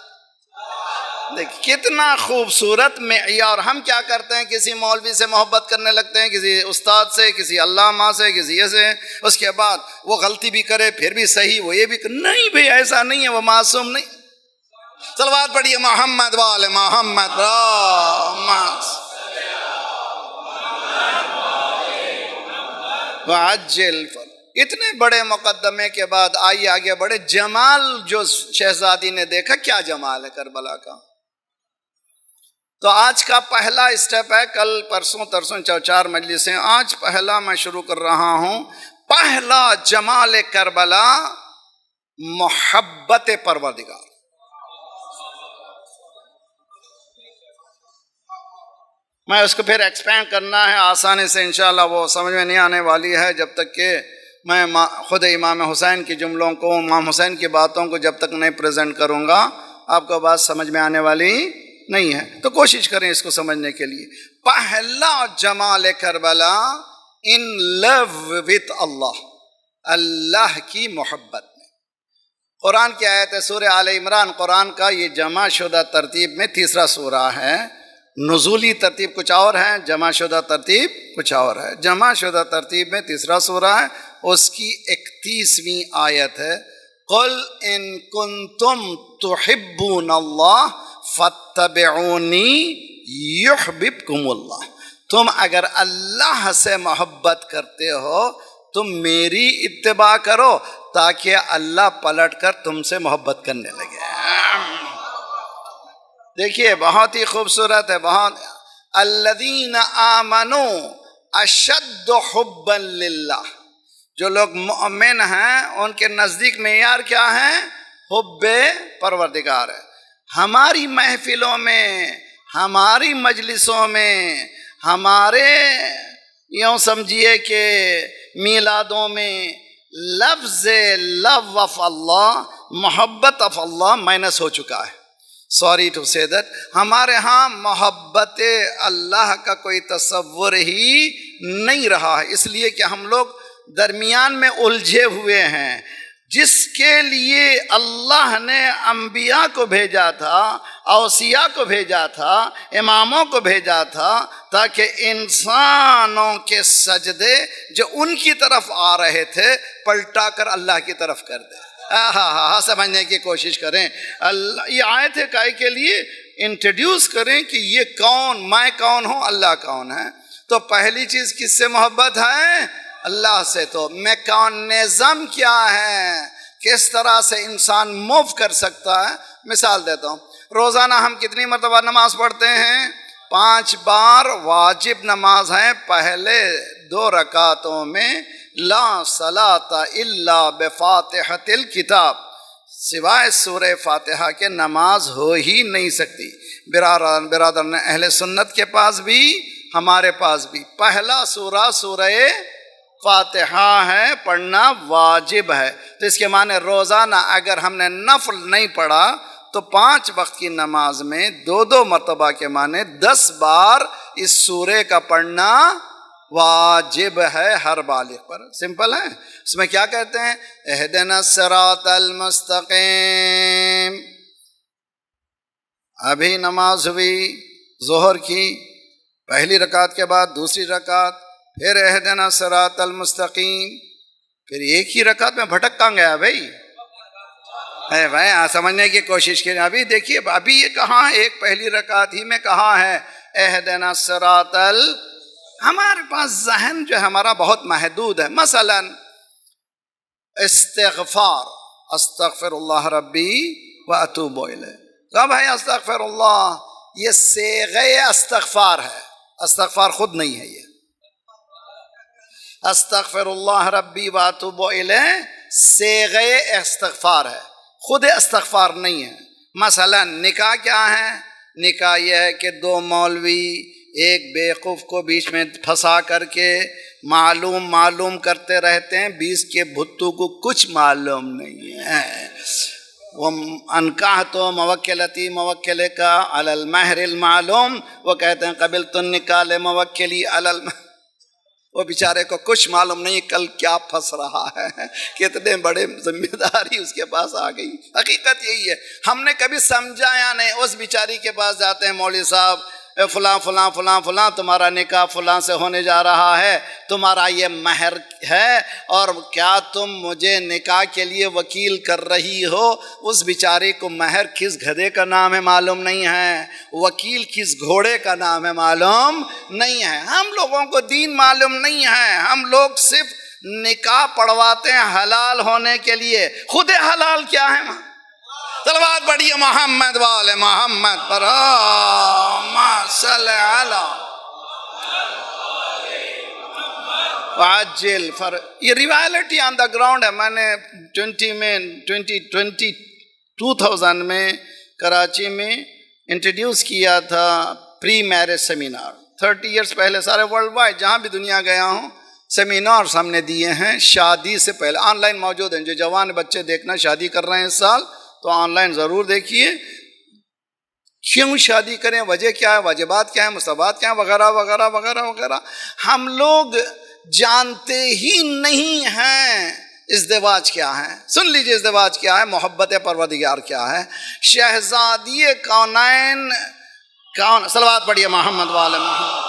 دیکھ کتنا خوبصورت معیار۔ ہم کیا کرتے ہیں، کسی مولوی سے محبت کرنے لگتے ہیں، کسی استاد سے، کسی علامہ سے، کسی سے، اس کے بعد وہ غلطی بھی کرے پھر بھی صحیح، وہ یہ بھی نہیں بھئی، ایسا نہیں ہے، وہ معصوم نہیں۔ صلوات پڑھیے محمد والے محمد۔ وعجل، اتنے بڑے مقدمے کے بعد آئیے آگے بڑھے۔ جمال جو شہزادی نے دیکھا، کیا جمال ہے کربلا کا۔ تو آج کا پہلا اسٹیپ ہے، کل پرسوں ترسوں 4 مجلسیں، آج پہلا میں شروع کر رہا ہوں۔ پہلا جمال کربلا محبت پروردگار۔ میں اس کو پھر ایکسپینڈ کرنا ہے آسانی سے، انشاءاللہ وہ سمجھ میں نہیں آنے والی ہے جب تک کہ میں خود امام حسین کے جملوں کو، امام حسین کی باتوں کو جب تک نہیں پریزنٹ کروں گا، آپ کو بات سمجھ میں آنے والی نہیں ہے۔ تو کوشش کریں اس کو سمجھنے کے لیے۔ پہلا جمال کربلا ان لو وتھ اللہ، اللہ کی محبت میں۔ قرآن کی آیت ہے سورہ آل عمران، قرآن کا یہ جمع شدہ ترتیب میں تیسرا سورہ ہے۔ نزولی ترتیب کچھ اور ہے، جمع شدہ ترتیب کچھ اور ہے۔ جمع شدہ ترتیب میں تیسرا سورہ ہے، اس کی 31ویں آیت ہے، قل ان کنتم تحبون اللہ فاتبعونی یحببکم اللہ۔ تم اگر اللہ سے محبت کرتے ہو تم میری اتباع کرو تاکہ اللہ پلٹ کر تم سے محبت کرنے لگے۔ دیکھیے بہت ہی خوبصورت ہے، بہت۔ الذین آمنوا اشد حبا للہ، جو لوگ مومن ہیں ان کے نزدیک معیار کیا ہے؟ حب پروردگار ہے۔ ہماری محفلوں میں، ہماری مجلسوں میں، ہمارے یوں سمجھیے کہ میلادوں میں لفظ لو آف اللہ، محبت آف اللہ مائنس ہو چکا ہے۔ سوری ٹو سے دیٹ، ہمارے ہاں محبت اللہ کا کوئی تصور ہی نہیں رہا ہے، اس لیے کہ ہم لوگ درمیان میں الجھے ہوئے ہیں۔ جس کے لیے اللہ نے انبیاء کو بھیجا تھا، اوصیاء کو بھیجا تھا، اماموں کو بھیجا تھا، تاکہ انسانوں کے سجدے جو ان کی طرف آ رہے تھے پلٹا کر اللہ کی طرف کر دے۔ سمجھنے کی کوشش کریں۔ یہ آیت ہے کائے کے لیے؟ انٹروڈیوس کریں کہ یہ کون، میں کون ہوں، اللہ کون ہے. تو پہلی چیز کس سے محبت ہے؟ اللہ سے. تو میکانزم کیا ہے، کس طرح سے انسان موو کر سکتا ہے. مثال دیتا ہوں، روزانہ ہم کتنی مرتبہ نماز پڑھتے ہیں؟ 5 بار واجب نماز ہیں. پہلے 2 رکعتوں میں لا صلاۃ الا بفاتحۃ الکتاب، سوائے سورہ فاتحہ کے نماز ہو ہی نہیں سکتی. برادران اہل سنت کے پاس بھی ہمارے پاس بھی پہلا سورہ سورہ فاتحہ ہے، پڑھنا واجب ہے. تو اس کے معنی روزانہ اگر ہم نے نفل نہیں پڑھا تو 5 وقت کی نماز میں 2 مرتبہ کے معنی 10 بار اس سورے کا پڑھنا واجب ہے ہر بالغ پر. سمپل ہے. اس میں کیا کہتے ہیں؟ اہدنا الصراط المستقیم. ابھی نماز ہوئی ظہر کی، پہلی رکعت کے بعد دوسری رکعت، پھر اہدنا الصراط المستقیم، پھر ایک ہی رکعت میں بھٹک کہاں گیا بھائی؟ بھائی سمجھنے کی کوشش کریں. ابھی دیکھیے، ابھی یہ کہاں، ایک پہلی رکعت ہی میں کہاں ہے اہدنا الصراط ہمارے پاس ذہن جو ہے ہمارا بہت محدود ہے. مثلا استغفار، استغفر اللہ ربی واتوب الیہ. کب ہے استغفر اللہ؟ یہ صیغہ استغفار ہے، استغفار خود نہیں ہے. یہ استغفر اللہ ربی واتوب الیہ صیغہ استغفار ہے، خود استغفار نہیں ہے. مثلا نکاح کیا ہے؟ نکاح یہ ہے کہ 2 مولوی ایک بیوقوف کو بیچ میں پھنسا کر کے معلوم کرتے رہتے ہیں، 20 کے بھتو کو کچھ معلوم نہیں ہے. وہ انکاح تو موکلتی، موکلے کا علی المہر المعلوم، وہ کہتے ہیں قبلت النکاح لموکلی علی المہر. وہ بیچارے کو کچھ معلوم نہیں کل کیا پھنس رہا ہے، کتنے بڑے ذمہ داری اس کے پاس آ گئی. حقیقت یہی ہے، ہم نے کبھی سمجھا یا نہیں. اس بیچاری کے پاس جاتے ہیں، مولوی صاحب فلاں فلاں فلاں فلاں تمہارا نکاح فلاں سے ہونے جا رہا ہے، تمہارا یہ مہر ہے، اور کیا تم مجھے نکاح کے لیے وکیل کر رہی ہو؟ اس بیچاری کو مہر کس گدھے کا نام ہے معلوم نہیں ہے، وکیل کس گھوڑے کا نام ہے معلوم نہیں ہے. ہم لوگوں کو دین معلوم نہیں ہے، ہم لوگ صرف نکاح پڑھواتے ہیں حلال ہونے کے لیے. خود حلال کیا ہے؟ صلوات پڑھیے محمد والے محمد پر، صلی علی وعجل فر. یہ ریوائلٹی آن دا گراؤنڈ ہے. میں نے 2000 میں کراچی میں انٹروڈیوس کیا تھا پری میرج سیمینار. 30 ایئرس پہلے سارے ورلڈ وائڈ جہاں بھی دنیا گیا ہوں سیمینارز ہم نے دیے ہیں شادی سے پہلے. آن لائن موجود ہیں، جو جوان بچے دیکھنا شادی کر رہے ہیں اس سال تو آن لائن ضرور دیکھیے. کیوں شادی کریں، وجہ کیا ہے، واجبات کیا ہیں، مستحبات کیا ہیں، وغیرہ وغیرہ وغیرہ وغیرہ. ہم لوگ جانتے ہی نہیں ہیں ازدواج کیا ہے. سن لیجئے ازدواج کیا ہے، محبت پروردگار کیا ہے. شہزادی کونین کون، صلوات پڑھیے محمد والے محمد.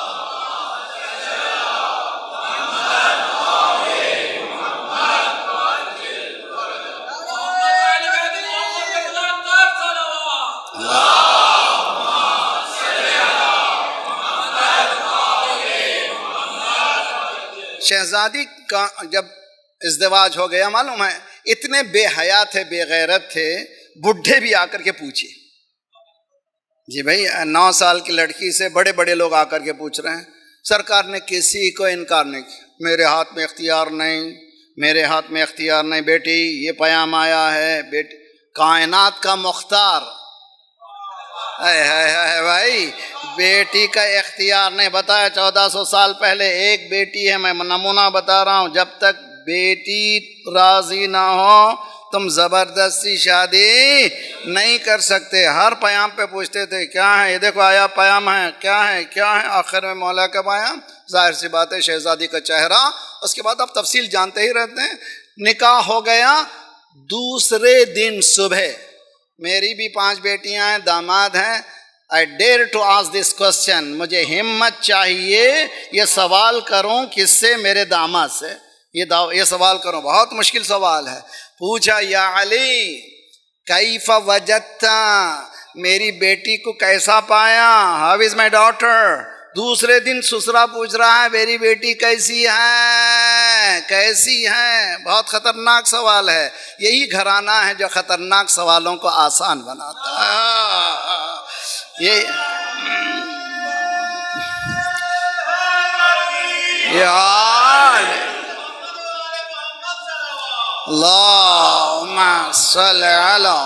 شہزادی کا جب ازدواج ہو گیا، معلوم ہے اتنے بے حیا تھے، بے غیرت تھے، بڈھے بھی آ کر کے پوچھے. جی بھائی 9 سال کی لڑکی سے بڑے بڑے لوگ آ کر کے پوچھ رہے ہیں. سرکار نے کسی کو انکار نہیں کیا. میرے ہاتھ میں اختیار نہیں، میرے ہاتھ میں اختیار نہیں. بیٹی یہ پیام آیا ہے، بیٹی کائنات کا مختار. بھائی بیٹی کا اختیار نہیں. بتایا 1400 سال پہلے ایک بیٹی ہے. میں نمونہ بتا رہا ہوں، جب تک بیٹی راضی نہ ہو تم زبردستی شادی نہیں کر سکتے. ہر پیام پہ پوچھتے تھے کیا ہے، یہ دیکھو آیا پیام ہے، کیا ہے کیا ہے. آخر میں مولا کا پیام، ظاہر سی بات ہے شہزادی کا چہرہ. اس کے بعد آپ تفصیل جانتے ہی رہتے ہیں. نکاح ہو گیا. دوسرے دن صبح، میری بھی 5 بیٹیاں ہیں، داماد ہیں. I dare to ask this question. مجھے ہمت چاہیے یہ سوال کروں کس سے؟ میرے داماد سے. یہ سوال کروں، بہت مشکل سوال ہے. پوچھا یا علی کیف وجدت میری بیٹی کو کیسا پایا؟ How is my daughter? دوسرے دن سسرا پوچھ رہا ہے میری بیٹی کیسی ہے، کیسی ہے؟ بہت خطرناک سوال ہے۔ یہی گھرانہ ہے جو خطرناک سوالوں کو آسان بناتا ہے۔ یہ اللہم صل علی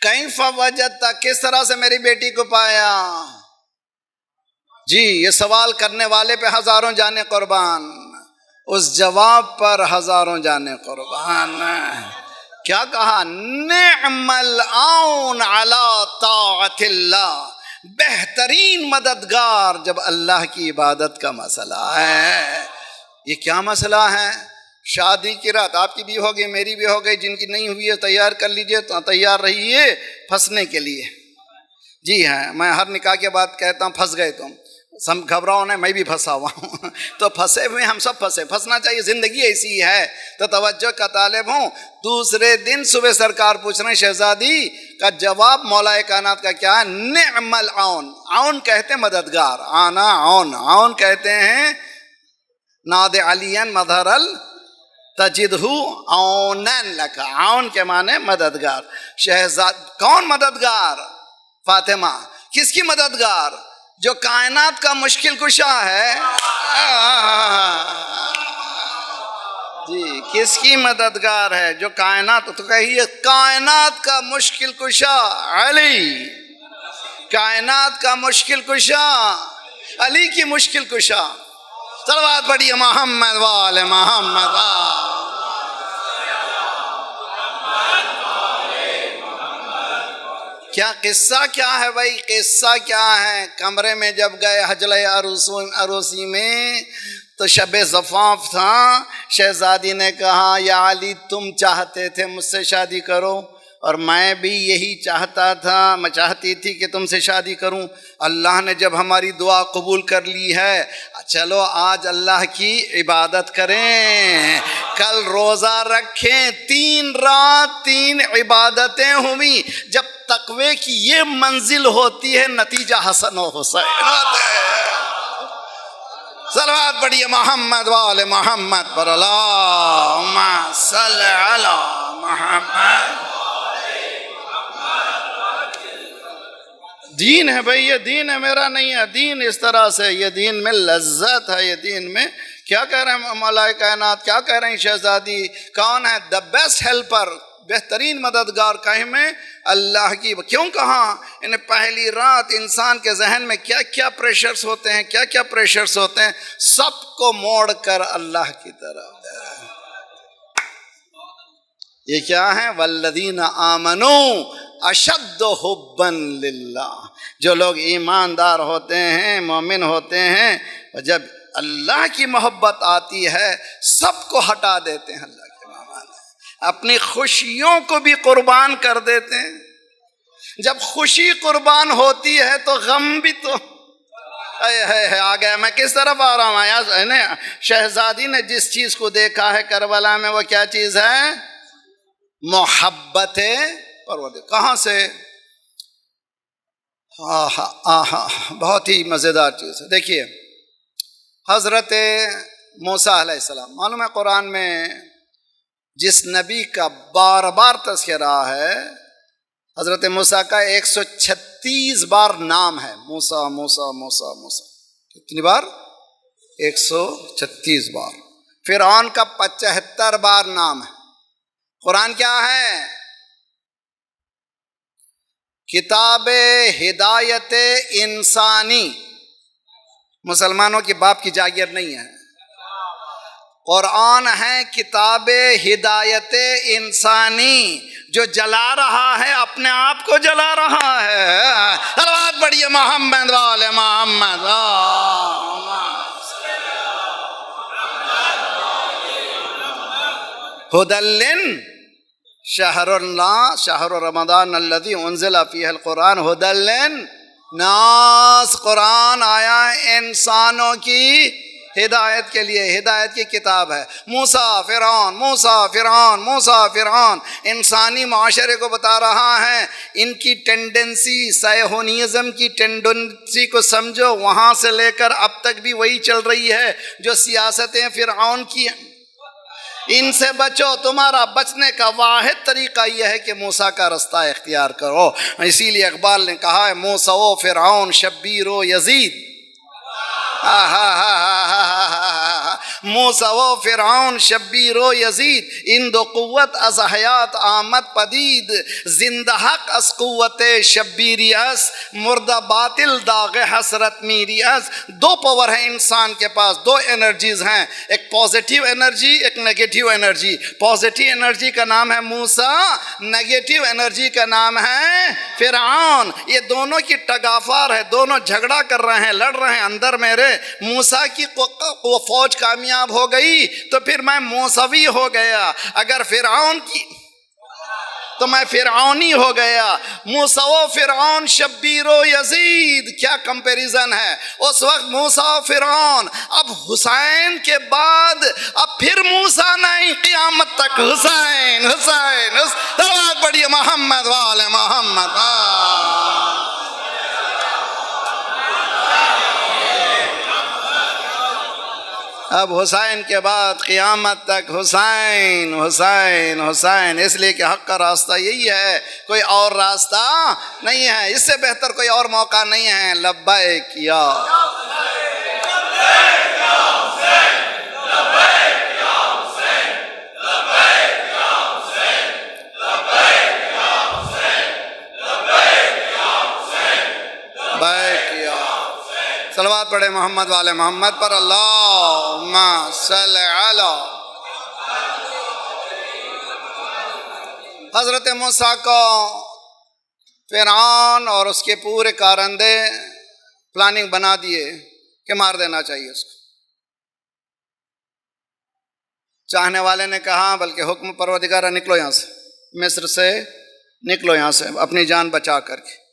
کیف وجدت، کس طرح سے میری بیٹی کو پایا؟ جی یہ سوال کرنے والے پہ ہزاروں جانیں قربان، اس جواب پر ہزاروں جانیں قربان۔ کیا کہا؟ نعم العون علی طاعت اللہ، بہترین مددگار جب اللہ کی عبادت کا مسئلہ ہے۔ یہ کیا مسئلہ ہے؟ شادی کی رات آپ کی بھی ہو گئی، میری بھی ہو گئی، جن کی نہیں ہوئی ہے تیار کر لیجئے، تو تیار رہیے پھنسنے کے لیے۔ جی ہاں، میں ہر نکاح کے بعد کہتا ہوں پھنس گئے تم، سم گھبراؤ نہیں، میں بھی پھنسا ہوا ہوں۔ تو پھنسے ہوئے ہم سب پھنسنا چاہیے، زندگی ایسی ہے۔ تو توجہ کا طالب ہوں۔ دوسرے دن صبح سرکار پوچھ رہے ہیں شہزادی کا جواب مولا کائنات کا کیا ہے؟ نعم العون، عون کہتے ہیں مددگار، آنا عون، عون کہتے ہیں ناد علین مظہر تجدہ عونن لک، عون کے معنی مددگار۔ کون مددگار؟ فاطمہ۔ کس کی مددگار؟ جو کائنات کا مشکل کشا ہے۔ جی کس کی مددگار ہے؟ جو کائنات، تو کہیے کائنات کا مشکل کشا علی، کائنات کا مشکل کشا علی کی مشکل کشا۔ صلوات پڑھیے محمد وآل محمد۔ کیا قصہ کیا ہے بھائی؟ قصہ کیا ہے؟ کمرے میں جب گئے حجلہ عروسی میں تو شب زفاف تھا، شہزادی نے کہا یا علی تم چاہتے تھے مجھ سے شادی کرو، اور میں بھی یہی چاہتا تھا، میں چاہتی تھی کہ تم سے شادی کروں۔ اللہ نے جب ہماری دعا قبول کر لی ہے، چلو آج اللہ کی عبادت کریں، کل روزہ رکھیں۔ 3 رات 3 عبادتیں ہوئی۔ جب تقوی کی یہ منزل ہوتی ہے نتیجہ حسن و حسین ہوتا ہے۔ صلوات پڑھیے محمد وآل محمد پر، اللہم صل علی محمد۔ دین ہے بھائی، یہ دین ہے، میرا نہیں ہے دین اس طرح سے۔ یہ دین میں لذت ہے، یہ دین میں کیا کہہ رہے ہیں مولا کائنات، کیا کہہ رہے ہیں شہزادی؟ کون ہے دا بیسٹ ہیلپر، بہترین مددگار؟ کہیں میں اللہ کی۔ کیوں کہا؟ انہیں پہلی رات انسان کے ذہن میں کیا کیا پریشرز ہوتے ہیں، کیا کیا پریشرز ہوتے ہیں، سب کو موڑ کر اللہ کی طرف۔ یہ کیا ہے؟ والذین آمنوا اشد حبا للہ، جو لوگ ایماندار ہوتے ہیں، مومن ہوتے ہیں، جب اللہ کی محبت آتی ہے سب کو ہٹا دیتے ہیں، اللہ کے محبت، اپنی خوشیوں کو بھی قربان کر دیتے ہیں۔ جب خوشی قربان ہوتی ہے تو غم بھی تو آ گیا۔ میں کس طرف آ رہا ہوں؟ شہزادی نے جس چیز کو دیکھا ہے کربلا میں، وہ کیا چیز ہے؟ محبت پروردگار۔ کہاں سے؟ بہت ہی مزیدار چیز ہے۔ دیکھیے حضرت موسیٰ علیہ السلام، معلوم ہے قرآن میں جس نبی کا بار بار تذکرہ ہے، حضرت موسیٰ کا 136 بار نام ہے، موسیٰ موسیٰ موسیٰ موسیٰ۔ کتنی بار؟ 136 بار۔ فرعون کا 75 بار نام ہے۔ قرآن کیا ہے؟ کتاب ہدایت انسانی، مسلمانوں کے باپ کی جاگیر نہیں ہے، قرآن ہے کتاب ہدایت انسانی، جو جلا رہا ہے اپنے آپ کو جلا رہا ہے۔ صلوات پڑھیے محمد والے محمد۔ ہدی شہر اللہ شہر رمضان الذی انزل فیہ القرآن ہدی للناس، قرآن آیا انسانوں کی ہدایت کے لیے ہدایت کی کتاب ہے۔ موسیٰ فرعون، موسیٰ فرعون، موسیٰ فرعون انسانی معاشرے کو بتا رہا ہے ان کی ٹینڈنسی، سائہونیزم کی ٹینڈنسی کو سمجھو، وہاں سے لے کر اب تک بھی وہی چل رہی ہے جو سیاستیں فرعون کی ہیں، ان سے بچو۔ تمہارا بچنے کا واحد طریقہ یہ ہے کہ موسیٰ کا رستہ اختیار کرو۔ اسی لیے اقبال نے کہا ہے موسیٰ و فرعون شبیر و یزید، موسیٰ و فرعون شبیر و یزید، ان دو قوت از حیات آمد پدید، زندہ حق از قوت شبیری اس، مردہ باطل داغ حسرت میری اس۔ دو پاور ہیں انسان کے پاس، دو انرجیز ہیں، ایک پازیٹیو انرجی، ایک نیگیٹیو انرجی۔ پازیٹیو انرجی کا نام ہے موسیٰ، نیگیٹیو انرجی کا نام ہے فرعون۔ یہ دونوں کی ٹگافار ہے، دونوں جھگڑا کر رہے ہیں، لڑ رہے ہیں اندر میرے۔ موسیٰ کی فوج کامیاب ہو گئی تو پھر میں موسوی ہو گیا، اگر فرعون کی تو میں فرعونی ہو گیا۔ موسیٰ و فرعون شبیر و یزید، کیا کمپیریزن ہے۔ اس وقت موسیٰ و فرعون، اب حسین کے بعد اب پھر موسیٰ نہیں، قیامت تک حسین حسین حسین پڑھیے محمد والے محمد۔ اب حسین کے بعد قیامت تک حسین حسین حسین، اس لیے کہ حق کا راستہ یہی ہے، کوئی اور راستہ نہیں ہے، اس سے بہتر کوئی اور موقع نہیں ہے۔ لبیک یا صلوات پڑھے محمد والے محمد پر، اللہم صلی علی۔ حضرت موسیٰ کو فرعون اور اس کے پورے کارندے پلاننگ بنا دیے کہ مار دینا چاہیے اس کو۔ چاہنے والے نے کہا بلکہ حکم پروردگار نکلو یہاں سے، مصر سے نکلو یہاں سے اپنی جان بچا کر کے۔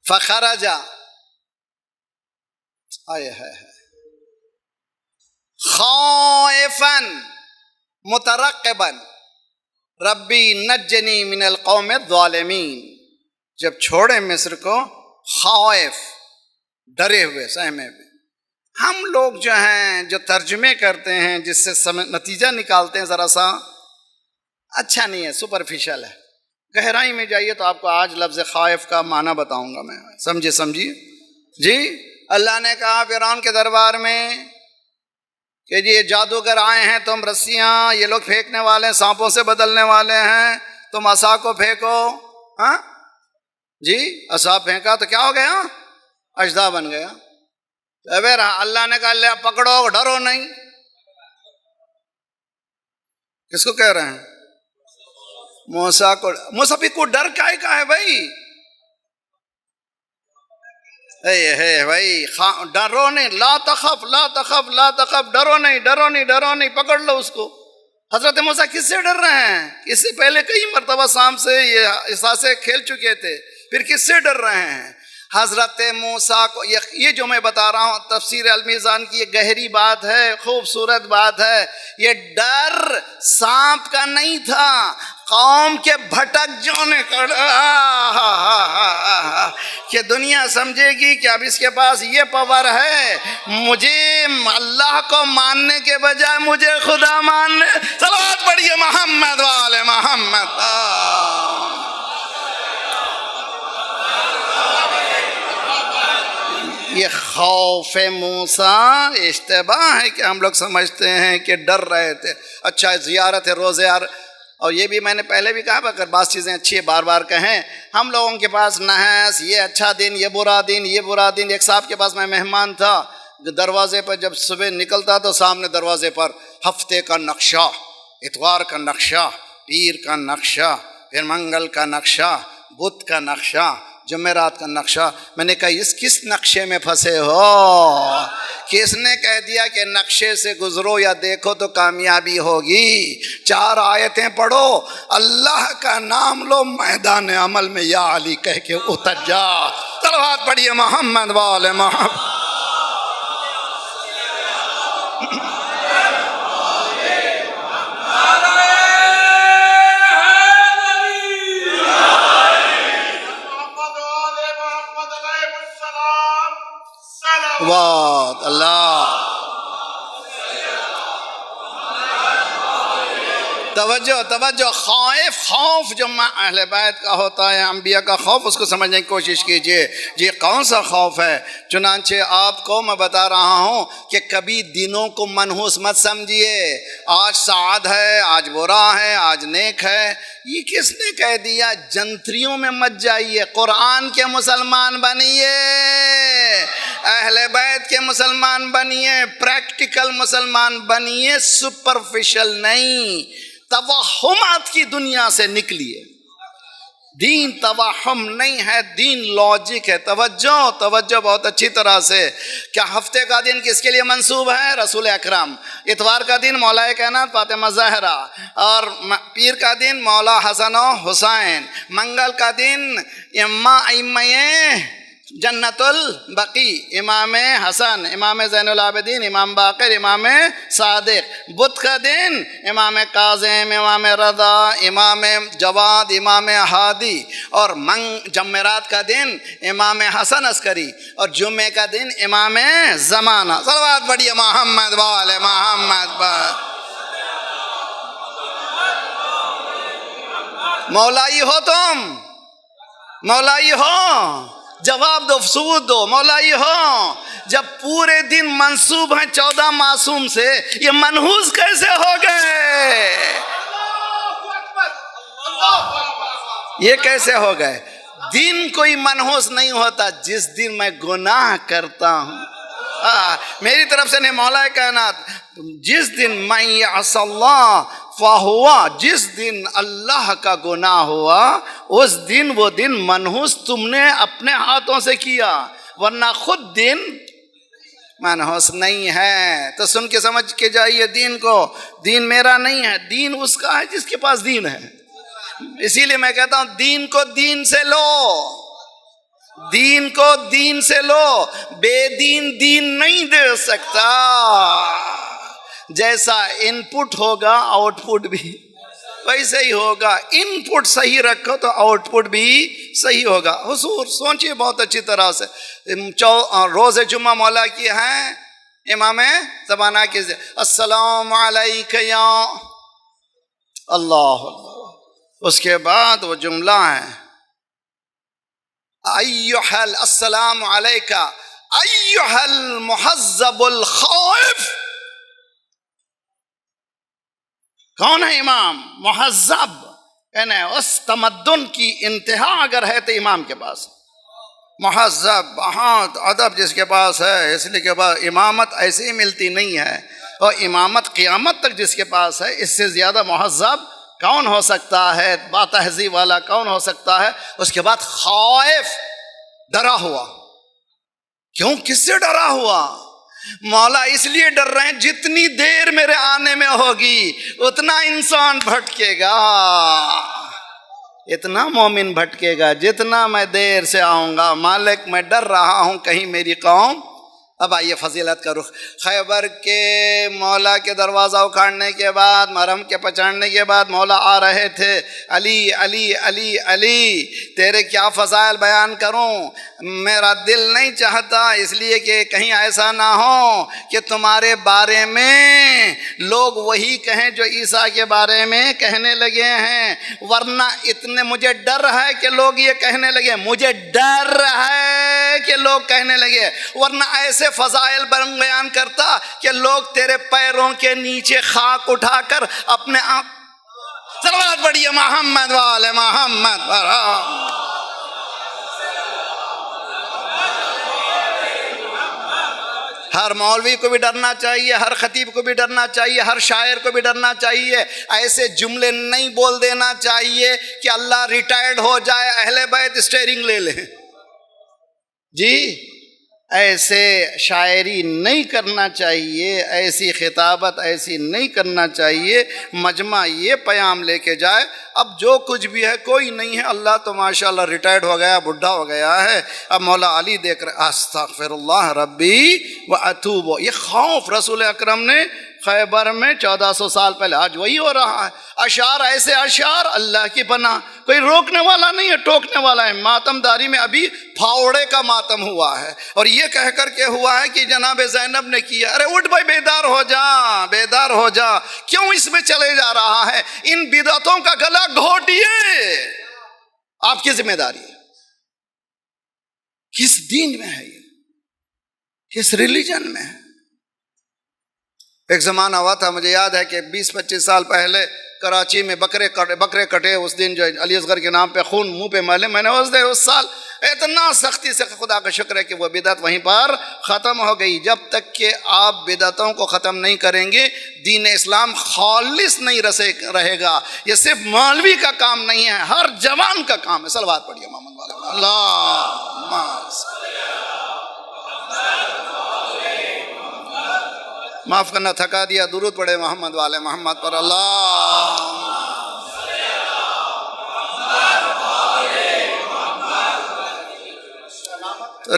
فخرج خائفا مترقبا ربی نجنی من القوم الظالمین، جب چھوڑے مصر کو خائف، ڈرے ہوئے، سہمے ہوئے۔ ہم لوگ جو ہیں جو ترجمے کرتے ہیں جس سے نتیجہ نکالتے ہیں ذرا سا اچھا نہیں ہے، سپرفیشل ہے۔ گہرائی میں جائیے تو آپ کو آج لفظ خائف کا معنی بتاؤں گا میں، سمجھیے جی۔ اللہ نے کہا فرعون کے دربار میں کہ جی یہ جادوگر آئے ہیں، تم رسیاں یہ لوگ پھینکنے والے ہیں، سانپوں سے بدلنے والے ہیں، تم عصا کو پھینکو۔ ہاں جی، عصا پھینکا تو کیا ہو گیا؟ اژدھا بن گیا۔ اللہ نے کہا لے پکڑو، ڈرو نہیں۔ کس کو کہہ رہے ہیں؟ موسیٰ کو۔ موسیٰ کو ڈر کائے کا ہے بھائی؟ بھائی ڈرو نہیں، لا تخف لا تخف لا تخف، ڈرو نہیں ڈرو نہیں ڈرو نہیں، پکڑ لو اس کو۔ حضرت موسیٰ کس سے ڈر رہے ہیں؟ اس سے پہلے کئی مرتبہ سام سے یہ احساسے کھیل چکے تھے، پھر کس سے ڈر رہے ہیں؟ حضرت موسیٰ کو یہ جو میں بتا رہا ہوں تفسیر المیزان کی یہ گہری بات ہے، خوبصورت بات ہے۔ یہ ڈر سانپ کا نہیں تھا، قوم کے بھٹک جانے کا، کہ دنیا سمجھے گی کہ اب اس کے پاس یہ پاور ہے، مجھے اللہ کو ماننے کے بجائے مجھے خدا ماننے۔ صلوات پڑھیے محمد والے محمد۔ یہ خوف موسیٰ اشتباہ ہے کہ ہم لوگ سمجھتے ہیں کہ ڈر رہے تھے۔ اچھا زیارت ہے روزے اور یہ بھی میں نے پہلے بھی کہا، اگر بعض چیزیں اچھی ہے بار بار کہیں۔ ہم لوگوں کے پاس نحس، یہ اچھا دن، یہ برا دن، یہ برا دن۔ ایک صاحب کے پاس میں مہمان تھا، دروازے پر جب صبح نکلتا تو سامنے دروازے پر ہفتے کا نقشہ، اتوار کا نقشہ، پیر کا نقشہ، پھر منگل کا نقشہ، بدھ کا نقشہ، جمعرات کا نقشہ۔ میں نے کہا اس کس نقشے میں پھنسے ہو؟ کس نے کہہ دیا کہ نقشے سے گزرو یا دیکھو تو کامیابی ہوگی؟ 4 آیتیں پڑھو، اللہ کا نام لو، میدان عمل میں یا علی کہہ کے اتر جا۔ چلو صلوات پڑھیے محمد وآل محمد. واہ اللہ. توجہ توجہ. خوف جو اہل بیت کا ہوتا ہے، انبیاء کا خوف، اس کو سمجھنے کی کوشش کیجئے. یہ کون سا خوف ہے؟ چنانچہ آپ کو میں بتا رہا ہوں کہ کبھی دنوں کو منحوس مت سمجھیے. آج سعد ہے، آج برا ہے، آج نیک ہے. یہ کس نے کہہ دیا؟ جنتریوں میں مت جائیے، قرآن کے مسلمان بنیے، اہل بیت کے مسلمان بنیے، پریکٹیکل مسلمان بنیے، سپرفیشل نہیں. توہمات کی دنیا سے نکلیے. دین توہم نہیں ہے، دین لاجک ہے. توجہ توجہ بہت اچھی طرح سے. کیا ہفتے کا دن کس کے لیے منسوب ہے؟ رسول اکرم. اتوار کا دن مولا کائنات فاطمہ زہرا، اور پیر کا دن مولا حسن و حسین. منگل کا دن ائمہ جنت البقی، امام حسن، امام زین العابدین، امام باقر، امام صادق. بدھ کا دن امام کاظم، امام رضا، امام جواد، امام ہادی. اور جمعرات کا دن امام حسن عسکری، اور جمعے کا دن امام زمانہ. صلوات پڑھیے محمد وآل محمد پر. مولائی ہو تم؟ مولائی ہو؟ جواب دو، ثبوت دو. مولائی ہو؟ جب پورے دن منسوب ہیں 14 معصوم سے، یہ منحوس کیسے ہو گئے؟ یہ کیسے ہو گئے؟ دن کوئی منحوس نہیں ہوتا. جس دن میں گناہ کرتا ہوں، میری طرف سے نہیں، مولا کائنات، جس دن من یعص اللہ فہوا، جس دن اللہ کا گناہ ہوا اس دن وہ دن منحوس تم نے اپنے ہاتھوں سے کیا، ورنہ خود دن منحوس نہیں ہے. تو سن کے سمجھ کے جائیے دین کو. دین میرا نہیں ہے، دین اس کا ہے جس کے پاس دین ہے. اسی لیے میں کہتا ہوں دین کو دین سے لو، دین کو دین سے لو. بے دین دین نہیں دے سکتا. جیسا ان پٹ ہوگا آؤٹ پٹ بھی ویسے ہی ہوگا. ان پٹ صحیح رکھو تو آؤٹ پٹ بھی صحیح ہوگا. حضور سوچئے بہت اچھی طرح سے. روز جمعہ مولا کی ہیں امام زمانہ کی. السلام علیک یا اللہ. اس کے بعد وہ جملہ ہے ایھا السلام علیکہ ایھا المحذب الخائف. کون ہے امام؟ مہذب، یعنی اس تمدن کی انتہا اگر ہے تو امام کے پاس. مہذب، بہت ادب جس کے پاس ہے. اس لیے کہ امامت ایسے ہی ملتی نہیں ہے، اور امامت قیامت تک جس کے پاس ہے، اس سے زیادہ مہذب کون ہو سکتا ہے؟ با تہذیب والا کون ہو سکتا ہے؟ اس کے بعد خائف، ڈرا ہوا. کیوں؟ کس سے ڈرا ہوا؟ مولا اس لیے ڈر رہے ہیں جتنی دیر میرے آنے میں ہوگی اتنا انسان بھٹکے گا، اتنا مومن بھٹکے گا جتنا میں دیر سے آؤں گا. مالک میں ڈر رہا ہوں کہیں میری قوم. اب آئیے فضیلت کا رخ. خیبر کے مولا کے دروازہ اکھاڑنے کے بعد، مرہم کے پچاڑنے کے بعد مولا آ رہے تھے. علی علی علی علی، تیرے کیا فضائل بیان کروں، میرا دل نہیں چاہتا، اس لیے کہ کہیں ایسا نہ ہو کہ تمہارے بارے میں لوگ وہی کہیں جو عیسیٰ کے بارے میں کہنے لگے ہیں. ورنہ اتنے مجھے ڈر ہے کہ لوگ یہ کہنے لگے، مجھے ڈر ہے کہ لوگ کہنے لگے، ورنہ ایسے فضائل بیان کرتا کہ لوگ تیرے پیروں کے نیچے خاک اٹھا کر اپنے آپ. صلوات پڑھیے محمد والے محمد. ہر مولوی کو بھی ڈرنا چاہیے، ہر خطیب کو بھی ڈرنا چاہیے، ہر شاعر کو بھی ڈرنا چاہیے. ایسے جملے نہیں بول دینا چاہیے کہ اللہ ریٹائرڈ ہو جائے، اہل بیت اسٹیئرنگ لے لیں. جی ایسے شاعری نہیں کرنا چاہیے، ایسی خطابت ایسی نہیں کرنا چاہیے۔ مجمع یہ پیام لے کے جائے اب جو کچھ بھی ہے کوئی نہیں ہے، اللہ تو ماشاءاللہ ریٹائرڈ ہو گیا، بڈھا ہو گیا ہے، اب مولا علی دیکھ رہے استغفر اللہ ربی و اتوب۔ یہ خوف رسول اکرم نے خیبر میں 1400 سال پہلے، آج وہی ہو رہا ہے۔ اشعار ایسے اشعار، اللہ کی پناہ، کوئی روکنے والا نہیں ہے، ٹوکنے والا ہے۔ ماتم داری میں ابھی پھاوڑے کا ماتم ہوا ہے، اور یہ کہہ کر کے ہوا ہے کہ جناب زینب نے کیا۔ ارے اٹھ بھائی، بیدار ہو جا، بیدار ہو جا، کیوں اس میں چلے جا رہا ہے؟ ان بدعتوں کا گلا گھونٹیے، آپ کی ذمہ داری ہے۔ کس دین میں ہے یہ؟ کس ریلیجن میں ہے؟ ایک زمانہ ہوا تھا، مجھے یاد ہے کہ 20-25 سال پہلے کراچی میں بکرے کٹے، اس دن جو علی اصغر کے نام پہ خون منہ پہ ملے، میں نے اس سال اتنا سختی سے، خدا کا شکر ہے کہ وہ بدعت وہیں پر ختم ہو گئی۔ جب تک کہ آپ بدعتوں کو ختم نہیں کریں گے، دین اسلام خالص نہیں رہے گا۔ یہ صرف مولوی کا کام نہیں ہے، ہر جوان کا کام ہے۔ صلوات پڑھیے محمد والے اللہ، معاف کرنا تھکا دیا، درود پڑھے محمد والے محمد پر اللہ۔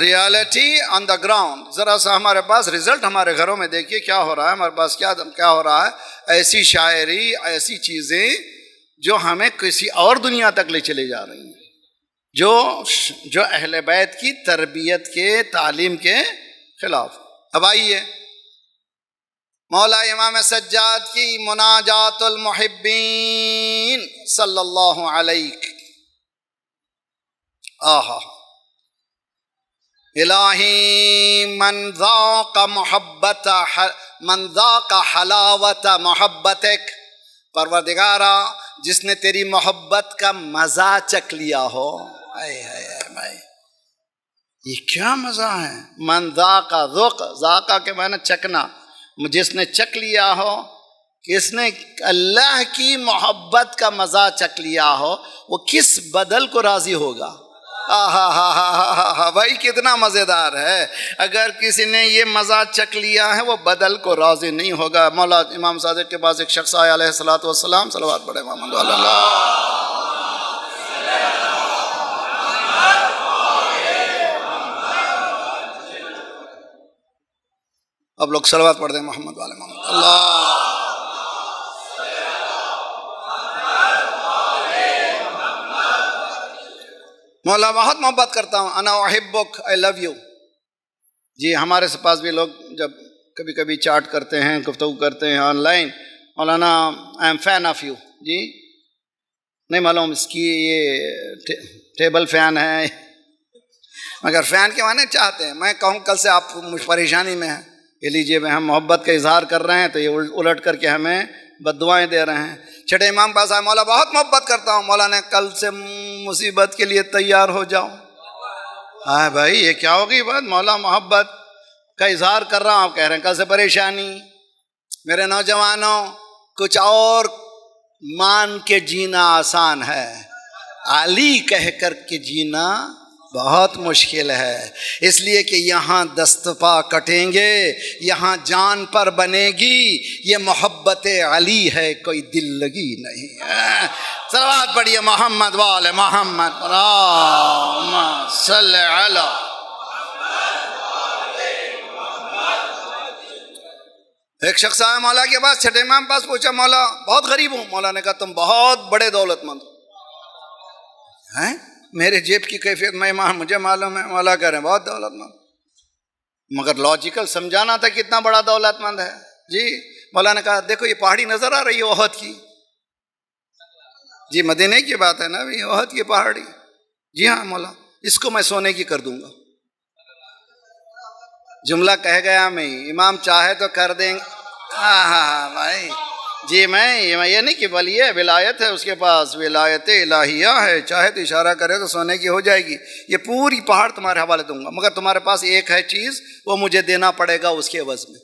ریالٹی آن دا گراؤنڈ، ذرا سا ہمارے پاس رزلٹ ہمارے گھروں میں دیکھیے کیا ہو رہا ہے، ہمارے پاس کیا ہو رہا ہے۔ ایسی شاعری، ایسی چیزیں جو ہمیں کسی اور دنیا تک لے چلے جا رہی ہیں، جو اہل بیت کی تربیت کے، تعلیم کے خلاف۔ اب آئیے مولا امام سجاد کی مناجات المحبین صلی اللہ علیہ۔ آہا، الہی من ذاق حلاوت محبتک، پروردگارا جس نے تیری محبت کا مزہ چکھ لیا ہو۔ اے بھائی، یہ کیا مزہ ہے؟ من ذاق، ذاقہ کے معنی چکنا، جس نے چکھ لیا ہو، کس نے اللہ کی محبت کا مزہ چکھ لیا ہو، وہ کس بدل کو راضی ہوگا؟ بھائی کتنا مزیدار ہے۔ اگر کسی نے یہ مزہ چکھ لیا ہے، وہ بدل کو راضی نہیں ہوگا۔ مولا امام صادق کے پاس ایک شخص آیا علیہ الصلوۃ والسلام، صلوات پڑھے محمد والا اللہ۔ اب لوگ صلوات پڑھ دیں محمد والے محمد اللہ۔ مولا بہت محبت کرتا ہوں، انا احبک، I love you۔ جی ہمارے پاس بھی لوگ جب کبھی کبھی چاٹ کرتے ہیں، گفتگو کرتے ہیں on line, Maulana I am fan of you، جی نہیں معلوم اس کی یہ ٹیبل فین ہے، مگر فین کے معنی چاہتے ہیں۔ میں کہوں کل سے آپ مجھ پریشانی میں ہیں، یہ لیجیے ہم محبت کا اظہار کر رہے ہیں تو یہ الٹ کر کے ہمیں بد دعائیں دے رہے ہیں۔ چھٹے امام پاس آئے، مولا بہت محبت کرتا ہوں۔ مولا نے کل سے مصیبت کے لیے تیار ہو جاؤ۔ ہاں بھائی یہ کیا ہوگی بات؟ مولا محبت کا اظہار کر رہا ہوں، آپ کہہ رہے ہیں کل سے پریشانی۔ میرے نوجوانوں، کچھ اور مان کے جینا آسان ہے، علی کہہ کر کے جینا بہت مشکل ہے۔ اس لیے کہ یہاں دست پا کٹیں گے، یہاں جان پر بنے گی، یہ محبت علی ہے، کوئی دل لگی نہیں ہے۔ صلوات پڑھیے محمد والے محمد، اللہم صلی علی۔ ایک شخص آیا مولا کے پاس، چھٹے امام پاس، پوچھا مولا بہت غریب ہوں۔ مولا نے کہا تم بہت بڑے دولت مند ہیں۔ میرے جیب کی کیفیت مجھے معلوم ہے۔ مولا کہہ رہے ہیں بہت دولت مند، مگر لاجیکل سمجھانا تھا کتنا بڑا دولت مند ہے۔ جی مولا نے کہا دیکھو یہ پہاڑی نظر آ رہی ہے احد کی، جی مدینے کی بات ہے نا، احد کی پہاڑی، جی ہاں مولا اس کو میں سونے کی کر دوں گا۔ جملہ کہہ گیا میں، امام چاہے تو کر دیں گے۔ ہاں بھائی جی میں یہ نہیں کہ ولی ہے، ولایت ہے اس کے پاس، ولایت الہیہ ہے، چاہے تو اشارہ کرے تو سونے کی ہو جائے گی۔ یہ پوری پہاڑ تمہارے حوالے دوں گا، مگر تمہارے پاس ایک ہے چیز، وہ مجھے دینا پڑے گا اس کے عوض میں۔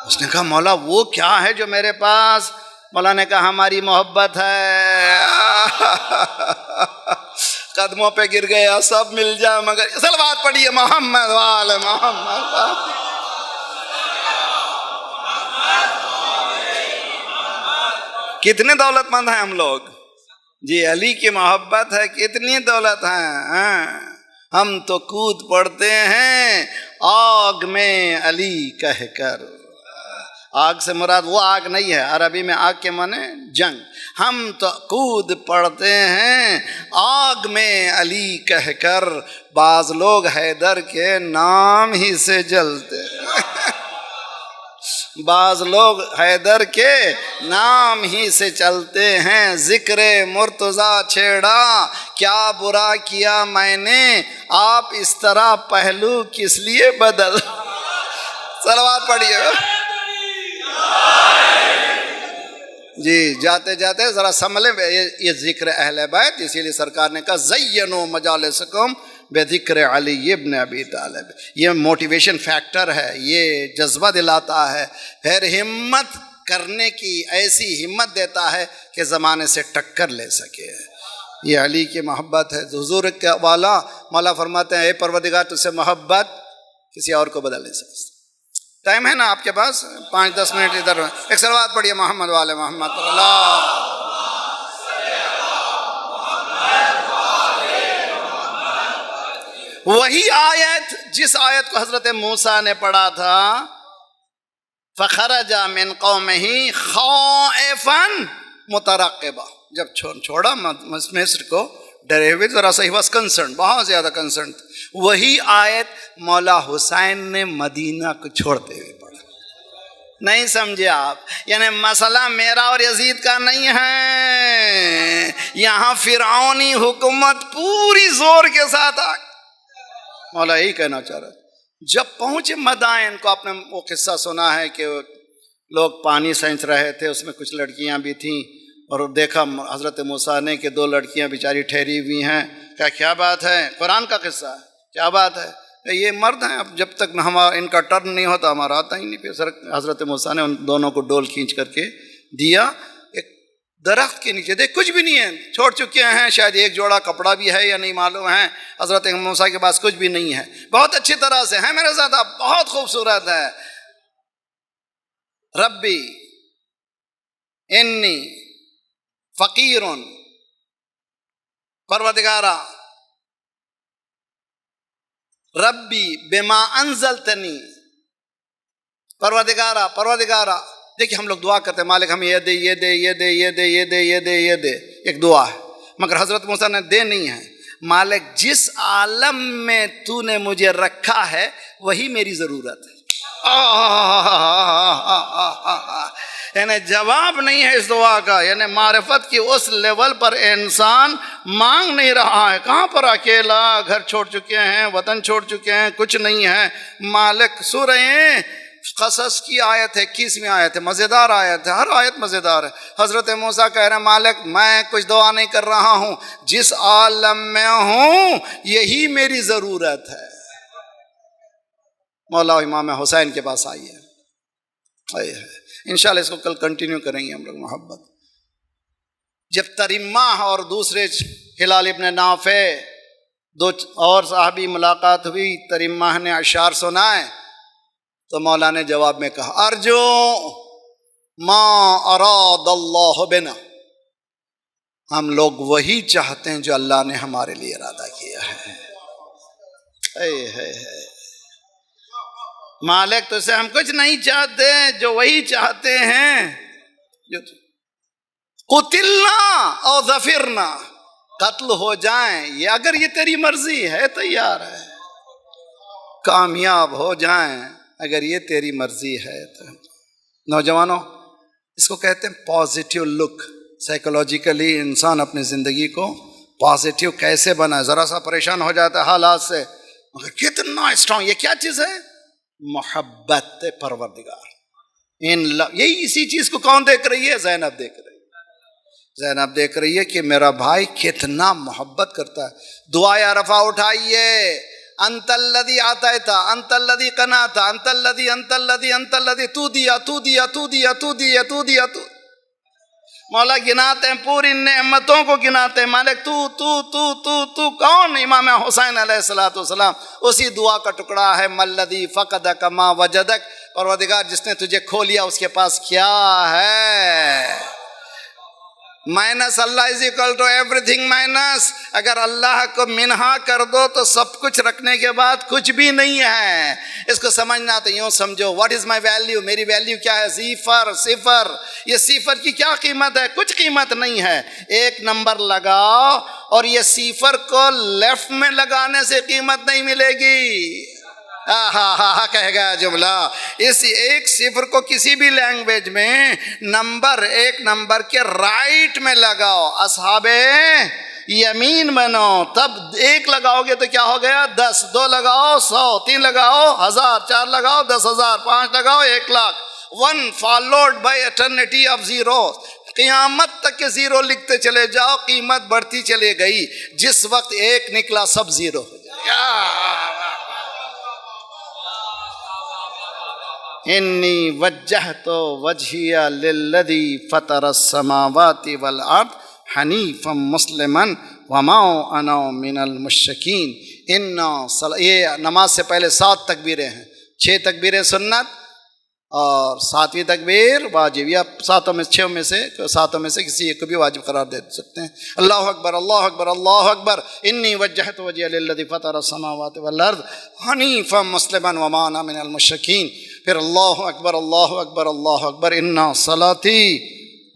اس نے کہا مولا وہ کیا ہے جو میرے پاس؟ مولا نے کہا ہماری محبت ہے۔ قدموں پہ گر گیا سب مل جائے مگر صلوات پڑھیے محمد وال محمد. کتنے دولت مند ہیں ہم لوگ جی، علی کی محبت ہے، کتنی دولت ہے. ہم تو کود پڑتے ہیں آگ میں علی کہہ کر. آگ سے مراد وہ آگ نہیں ہے، عربی میں آگ کے معنی جنگ. ہم تو کود پڑتے ہیں آگ میں علی کہہ کر، بعض لوگ حیدر کے نام ہی سے جلتے. بعض لوگ حیدر کے نام ہی سے چلتے ہیں. ذکر مرتضیٰ چھیڑا کیا برا کیا میں نے، آپ اس طرح پہلو کس لیے بدل. صلوات پڑھیے جی. جاتے جاتے ذرا سنبھلیں، یہ ذکر اہل بیت، اسی لیے سرکار نے کہا زینوا مجالسکم بذکر علی ابن ابی طالب. یہ موٹیویشن فیکٹر ہے، یہ جذبہ دلاتا ہے، پھر ہمت کرنے کی ایسی ہمت دیتا ہے کہ زمانے سے ٹکر لے سکے. یہ علی کی محبت ہے. حضور کا والا مولا فرماتے ہیں اے پروردگار تجھ سے محبت کسی اور کو بدل نہیں سکتا. ٹائم ہے نا آپ کے پاس 5-10 منٹ ادھر. ایک صلوات پڑھیے محمد والے محمد اللہ. وہی آیت جس آیت کو حضرت موسیٰ نے پڑھا تھا فخرج من قومہ خائفا مترقبا. جب چھوڑا مصر کو ڈرے ہوئے، ذرا سا ہی واز کنسرن، بہت زیادہ کنسرن. وہی آیت مولا حسین نے مدینہ کو چھوڑتے ہوئے پڑھا. نہیں سمجھے آپ؟ یعنی مسئلہ میرا اور یزید کا نہیں ہے، یہاں فرعونی حکومت پوری زور کے ساتھ آ. مولا یہی کہنا چاہ رہا. جب پہنچے مدائن کو، آپ نے وہ قصہ سنا ہے کہ لوگ پانی سینچ رہے تھے، اس میں کچھ لڑکیاں بھی تھیں، اور دیکھا حضرت موسیٰ نے کہ 2 لڑکیاں بیچاری ٹھہری ہوئی ہیں. کیا بات ہے؟ قرآن کا قصہ ہے. کیا بات ہے؟ یہ مرد ہیں، اب جب تک ان کا ٹرن نہیں ہوتا ہمارا آتا ہی نہیں. پھر حضرت موسیٰ نے ان دونوں کو ڈول کھینچ کر کے دیا ایک درخت کے نیچے. دیکھ کچھ بھی نہیں ہے، چھوڑ چکے ہیں، شاید ایک جوڑا کپڑا بھی ہے یا نہیں معلوم ہے. حضرت موسیٰ کے پاس کچھ بھی نہیں ہے. بہت اچھی طرح سے ہیں میرے ساتھ آپ، بہت خوبصورت ہے. ربی انی فقیر، پروردگارا ربی بما انزلتنی، پروردگارا. دیکھیں ہم لوگ دعا کرتے ہیں مالک ہم یہ دے یہ دے یہ دے یہ دے یہ دے یہ دے یہ دے، ایک دعا ہے. مگر حضرت موسیٰ نے دے نہیں ہے. مالک جس عالم میں تو نے مجھے رکھا ہے وہی میری ضرورت ہے. یعنی جواب نہیں ہے اس دعا کا. یعنی معرفت کی اس لیول پر انسان مانگ نہیں رہا ہے. کہاں پر اکیلا، گھر چھوڑ چکے ہیں، وطن چھوڑ چکے ہیں، کچھ نہیں ہے. مالک سورہ قصص کی آیت ہے، 21ویں آیت ہے، مزیدار آیت ہے، ہر آیت مزیدار ہے. حضرت موسیٰ کہہ رہے ہیں مالک میں کچھ دعا نہیں کر رہا ہوں، جس عالم میں ہوں یہی میری ضرورت ہے. مولا امام حسین کے پاس آئیے. انشاءاللہ اس کو کل کنٹینیو کریں گے ہم لوگ. محبت جب ترماح اور دوسرے ہلال ابن نافع 2 اور صحابی ملاقات ہوئی، ترماح نے اشعار سنائے تو مولا نے جواب میں کہا ارجو ما اراد اللہ بنا. ہم لوگ وہی چاہتے ہیں جو اللہ نے ہمارے لیے ارادہ کیا ہے. مالک تو سے ہم کچھ نہیں چاہتے، جو وہی چاہتے ہیں جو قتلنا او ظفرنا، قتل ہو جائیں یہ اگر یہ تیری مرضی ہے، تیار ہے. کامیاب ہو جائیں اگر یہ تیری مرضی ہے. تو نوجوانوں اس کو کہتے ہیں پازیٹیو لک. سائیکولوجیکلی انسان اپنی زندگی کو پازیٹیو کیسے بنائے. ذرا سا پریشان ہو جاتا ہے حالات سے، مگر کتنا اسٹرانگ. یہ کیا چیز ہے؟ محبت پروردگار. یہی اسی چیز کو کون دیکھ رہی ہے؟ زینب دیکھ رہی ہے. زینب دیکھ رہی ہے کہ میرا بھائی کتنا محبت کرتا ہے. دعائے عرفہ اٹھائیے، انت الذی آتیتا، انت الذی قناتا، انت الذی انت الذی انت الذی، تو دیا تو دیا تو دیا تو دیا تو دیا تو. مولا گناتے ہیں، پوری نعمتوں کو گناتے ہیں، مالک تو کون؟ امام حسین علیہ السلام اسی دعا کا ٹکڑا ہے، ملذی فقدک ما وجدک، پروردگار جس نے تجھے کھو لیا اس کے پاس کیا ہے؟ Minus Allah is equal to everything minus. اگر اللہ کو منہا کر دو تو سب کچھ رکھنے کے بعد کچھ بھی نہیں ہے. اس کو سمجھنا تو یوں سمجھو، واٹ از مائی ویلیو، میری ویلیو کیا ہے؟ صفر. یہ صفر کی کیا قیمت ہے؟ کچھ قیمت نہیں ہے. ایک نمبر لگاؤ اور یہ صفر کو لیفٹ میں لگانے سے قیمت نہیں ملے گی. کہے گا جملہ. اس ایک صفر کو کسی بھی لینگویج میں ایک نمبر کے رائٹ میں لگاؤ، اصحاب یمین بنو، تب ایک لگاؤ گے تو کیا ہو گیا؟ 10. 2 لگاؤ 100، 3 لگاؤ 1000، 4 لگاؤ 10,000، 5 لگاؤ 1,00,000. 1 followed by eternity of zero. قیامت تک کے زیرو لکھتے چلے جاؤ، قیمت بڑھتی چلے گئی. جس وقت ایک نکلا سب زیرو ہو جائے. انی وجہت وجہی للذی فطر السماوات والارض حنیفا مسلما وما انا من المشرکین. یہ نماز سے پہلے 7 تکبیریں ہیں، 6 تکبیریں سنت اور 7ویں تکبیر واجب، یا 7 میں سے کسی ایک کو بھی واجب قرار دے سکتے ہیں. اللہ اکبر اللہ اکبر اللہ اکبر. انی وجہت وجہی للذی فطر السماوات والارض حنیفا مسلما وما انا من المشرکین. پھر اللہ اکبر اللہ اکبر اللہ اکبر. انا صلاتی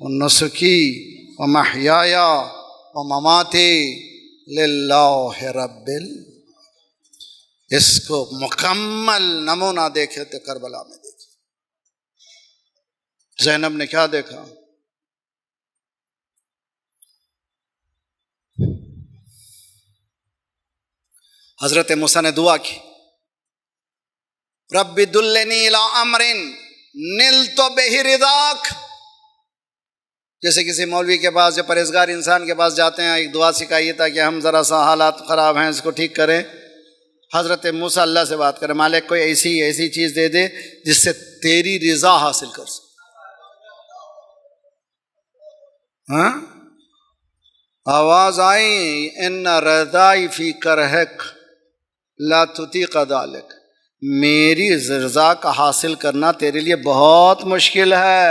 ونسکی ومحیای ومماتی للہ رب اس کو مکمل نمونہ دیکھے تو کربلا میں دیکھے. زینب نے کیا دیکھا؟ حضرت موسیٰ نے دعا کی، رب دلنی الی امر نلت بہ رضاک. جیسے کسی مولوی کے پاس، جو پرہیزگار انسان کے پاس جاتے ہیں، ایک دعا سکھائیے تاکہ ہم ذرا سا حالات خراب ہیں اس کو ٹھیک کریں. حضرت موسیٰ اللہ سے بات کرے، مالک کوئی ایسی چیز دے دے جس سے تیری رضا حاصل کر سکے. ہاں آواز آئی، ان رضائی فی کرہک لا تطیق ذلک. میری رضا کا حاصل کرنا تیرے لیے بہت مشکل ہے،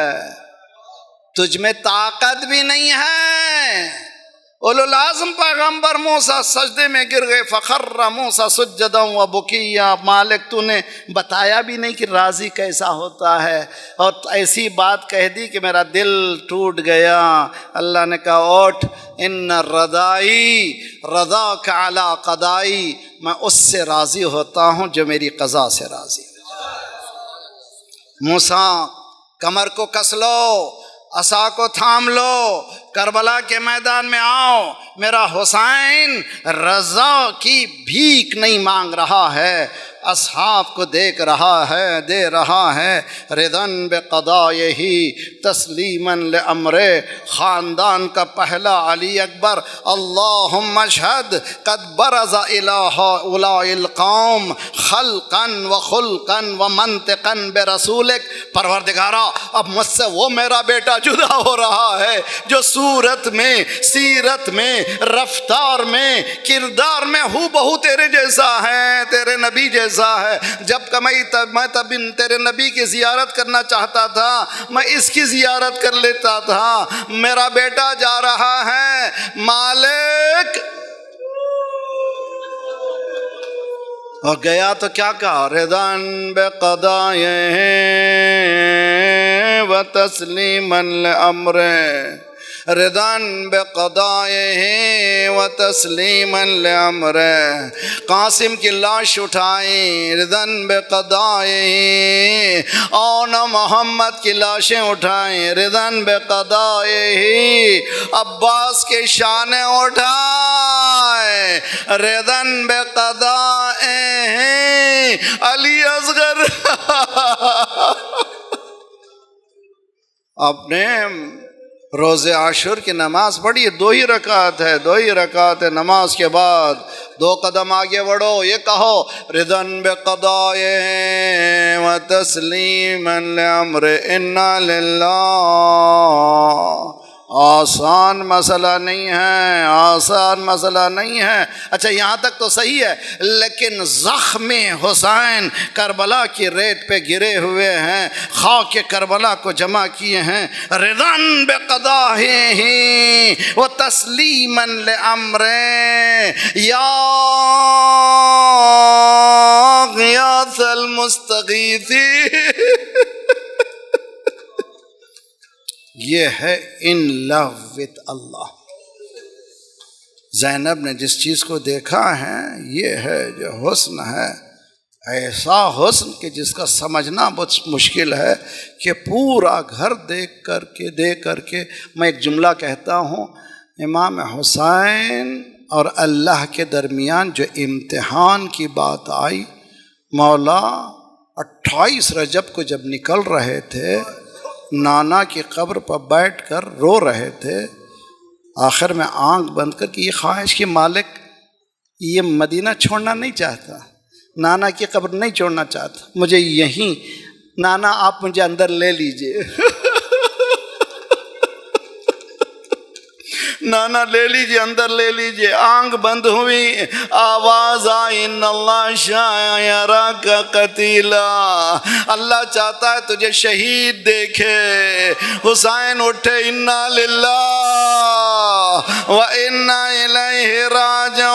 تجھ میں طاقت بھی نہیں ہے. اولو العزم پیغمبر موسیٰ سجدے میں گر گئے. فخر موسیٰ سجدا وبکیا. مالک تو نے بتایا بھی نہیں کہ راضی کیسا ہوتا ہے، اور ایسی بات کہہ دی کہ میرا دل ٹوٹ گیا. اللہ نے کہا اٹھ، ان رضائی رضاک علی قضائی. میں اس سے راضی ہوتا ہوں جو میری قضا سے راضی ہے. موسیٰ کمر کو کس لو، عصا کو تھام لو، کربلا کے میدان میں آؤ. میرا حسین رضا کی بھیک نہیں مانگ رہا ہے، اصحاب کو دیکھ رہا ہے، دے رہا ہے. رضن بقضائہ تسلیما لامر. خاندان کا پہلا علی اکبر. اللہم اشہد قد برز الہ اولائی القوم خلقا وخلقا ومنطقا برسولک. پروردگارا اب مجھ سے وہ میرا بیٹا جدا ہو رہا ہے جو صورت میں، سیرت میں، رفتار میں، کردار میں ہو بہو تیرے جیسا ہے، تیرے نبی جیسا ہے. جب کہ میں تب تیرے نبی کی زیارت کرنا چاہتا تھا، میں اس کی زیارت کر لیتا تھا. میرا بیٹا جا رہا ہے مالک. اور گیا تو کیا کہا؟ رضان بقضائہ و تسلیما لامر. رضان بقضائہ و تسلیما لامر. قاسم کی لاش اٹھائیں رضان بقضائہ، اور محمد کی لاشیں اٹھائیں رضان بقضائہ. عباس کے شانیں اٹھائیں رضان بقضائہ. علی اصغر اپنے روز عاشور کی نماز پڑھی، 2 ہی رکعت ہے، 2 ہی رکعت ہے. نماز کے بعد 2 قدم آگے بڑھو، یہ کہو رضن بقضائہ و تسلیما لامر. انا للہ آسان مسئلہ نہیں ہے، آسان مسئلہ نہیں ہے۔ اچھا یہاں تک تو صحیح ہے، لیکن زخم حسین کربلا کی ریت پہ گرے ہوئے ہیں، خاک کربلا کو جمع کیے ہیں، رضاً بقضائہ و تسلیما لامر یا غیاث المستغیث۔ یہ ہے ان لو وتھ اللہ۔ زینب نے جس چیز کو دیکھا ہے یہ ہے جو حسن ہے، ایسا حسن کہ جس کا سمجھنا بہت مشکل ہے، کہ پورا گھر دیکھ کر کے میں ایک جملہ کہتا ہوں، امام حسین اور اللہ کے درمیان جو امتحان کی بات آئی، مولا 28 رجب کو جب نکل رہے تھے، نانا کی قبر پر بیٹھ کر رو رہے تھے، آخر میں آنکھ بند کر کے یہ خواہش کہ مالک یہ مدینہ چھوڑنا نہیں چاہتا، نانا کی قبر نہیں چھوڑنا چاہتا، مجھے یہیں نانا آپ مجھے اندر لے لیجئے نانا لے لیجئے، اندر لے لیجئے۔ آنکھ بند ہوئی، آواز آئی، ان اللہ شاعرک قتیلا، اللہ چاہتا ہے تجھے شہید دیکھے۔ حسین اٹھے، انا للہ و انا الیہ راجعون۔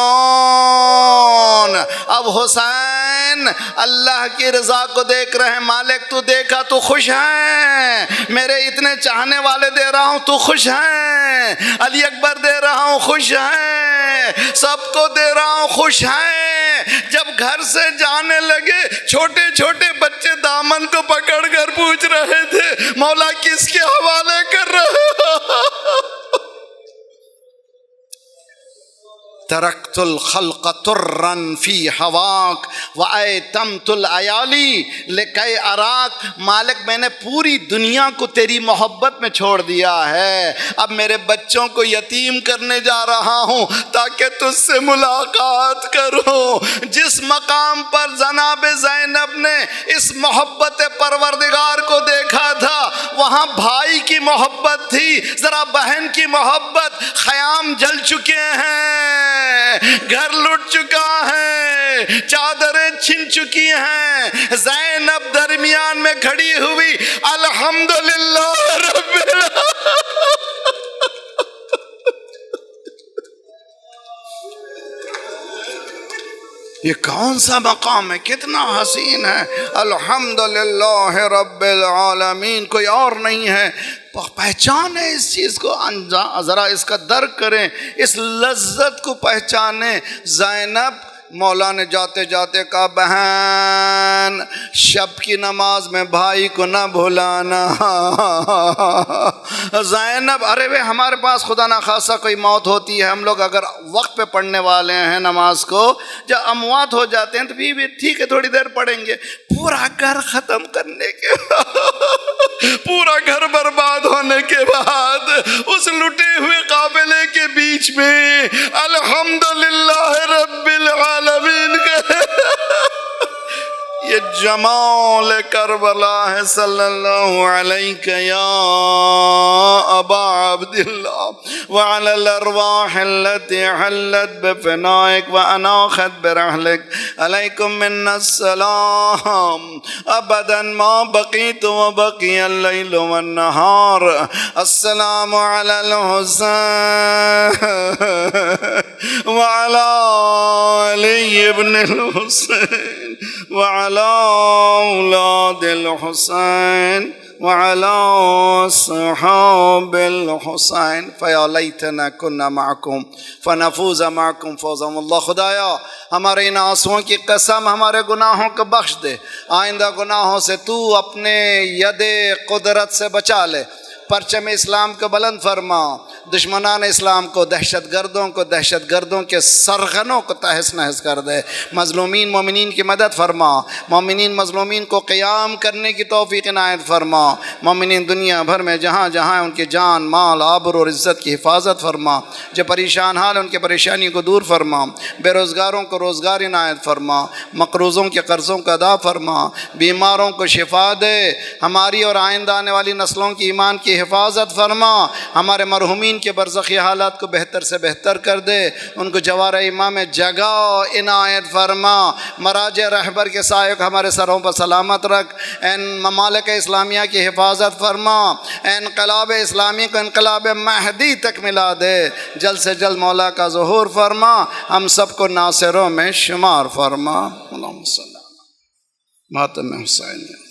اب حسین اللہ کی رضا کو دیکھ رہے ہیں، مالک تو دیکھا تو خوش ہے، میرے اتنے چاہنے والے دے رہا ہوں تو خوش ہیں، علی اکبر دے رہا ہوں خوش ہیں، سب کو دے رہا ہوں خوش ہیں۔ جب گھر سے جانے لگے، چھوٹے چھوٹے بچے دامن کو پکڑ کر پوچھ رہے تھے، مولا کس کے حوالے کر رہے ہو؟ ترکت الخلق طرا فی ہواک وایتمت العیالی لکی اراک۔ مالک میں نے پوری دنیا کو تیری محبت میں چھوڑ دیا ہے، اب میرے بچوں کو یتیم کرنے جا رہا ہوں تاکہ تجھ سے ملاقات کروں۔ جس مقام پر جناب زینب نے اس محبت پروردگار کو دیکھا تھا، وہاں بھائی کی محبت تھی، ذرا بہن کی محبت۔ خیام جل چکے ہیں، گھر لٹ چکا ہے، چادریں چھن چکی ہیں، زینب درمیان میں کھڑی ہوئی، الحمدللہ رب العالمین۔ یہ کون سا مقام ہے، کتنا حسین ہے، الحمدللہ رب العالمین، کوئی اور نہیں ہے۔ پہچانیں اس چیز کو، ذرا اس کا درک کریں، اس لذت کو پہچانیں۔ زینب مولا نے جاتے جاتے کہا، بہن شب کی نماز میں بھائی کو نہ بھلانا۔ زینب، ارے وہ ہمارے پاس خدا نخواستہ کوئی موت ہوتی ہے، ہم لوگ اگر وقت پہ پڑھنے والے ہیں نماز کو، جب اموات ہو جاتے ہیں تو بھی ٹھیک ہے تھوڑی دیر پڑھیں گے، پورا گھر ختم کرنے کے بعد، پورا گھر برباد ہونے کے بعد، اس لٹے ہوئے قافلے کے بیچ میں الحمدللہ رب العالمین کا یہ جمال کربلا ہے۔ صلی اللہ علیہ یا ابا عبداللہ وعلی الارواح التي حلت بفنائک واناخت برحلک، علیکم من السلام ابدا ما بقیت وبقی اللیل والنہار، السلام علی الحسین وعلی علی ابن الحسین وعلی اولاد الحسین وعلى صحاب الحسین، فیا لیتنا کنا معکم فنفوز معکم فوزا۔ اللہ خدایا ہمارے ان آنسوؤں کی قسم، ہمارے گناہوں کو بخش دے، آئندہ گناہوں سے تو اپنے ید قدرت سے بچا لے، پرچم اسلام کو بلند فرما، دشمنان اسلام کو، دہشت گردوں کے سرغنوں کو تہس نہس کر دے۔ مظلومین مومنین کی مدد فرما، مومنین مظلومین کو قیام کرنے کی توفیق عنایت فرما، مومنین دنیا بھر میں جہاں جہاں ان کی جان مال آبرو اور عزت کی حفاظت فرما، جو پریشان حال ان کے پریشانی کو دور فرما، بے روزگاروں کو روزگار عنایت فرما، مقروضوں کے قرضوں کا ادا فرما، بیماروں کو شفا دے، ہماری اور آئندہ آنے والی نسلوں کی ایمان کی حفاظت فرما، ہمارے مرحومین کے برزخی حالات کو بہتر سے بہتر کر دے، ان کو جوار امام جگہ عنایت فرما، مراجع رہبر کے سائے کو ہمارے سروں پر سلامت رکھ، این ممالک اسلامیہ کی حفاظت فرما، انقلاب اسلامی کو انقلاب مہدی تک ملا دے، جلد سے جلد مولا کا ظہور فرما، ہم سب کو ناصروں میں شمار فرما۔ اللہم صلی اللہ ماتم حسین۔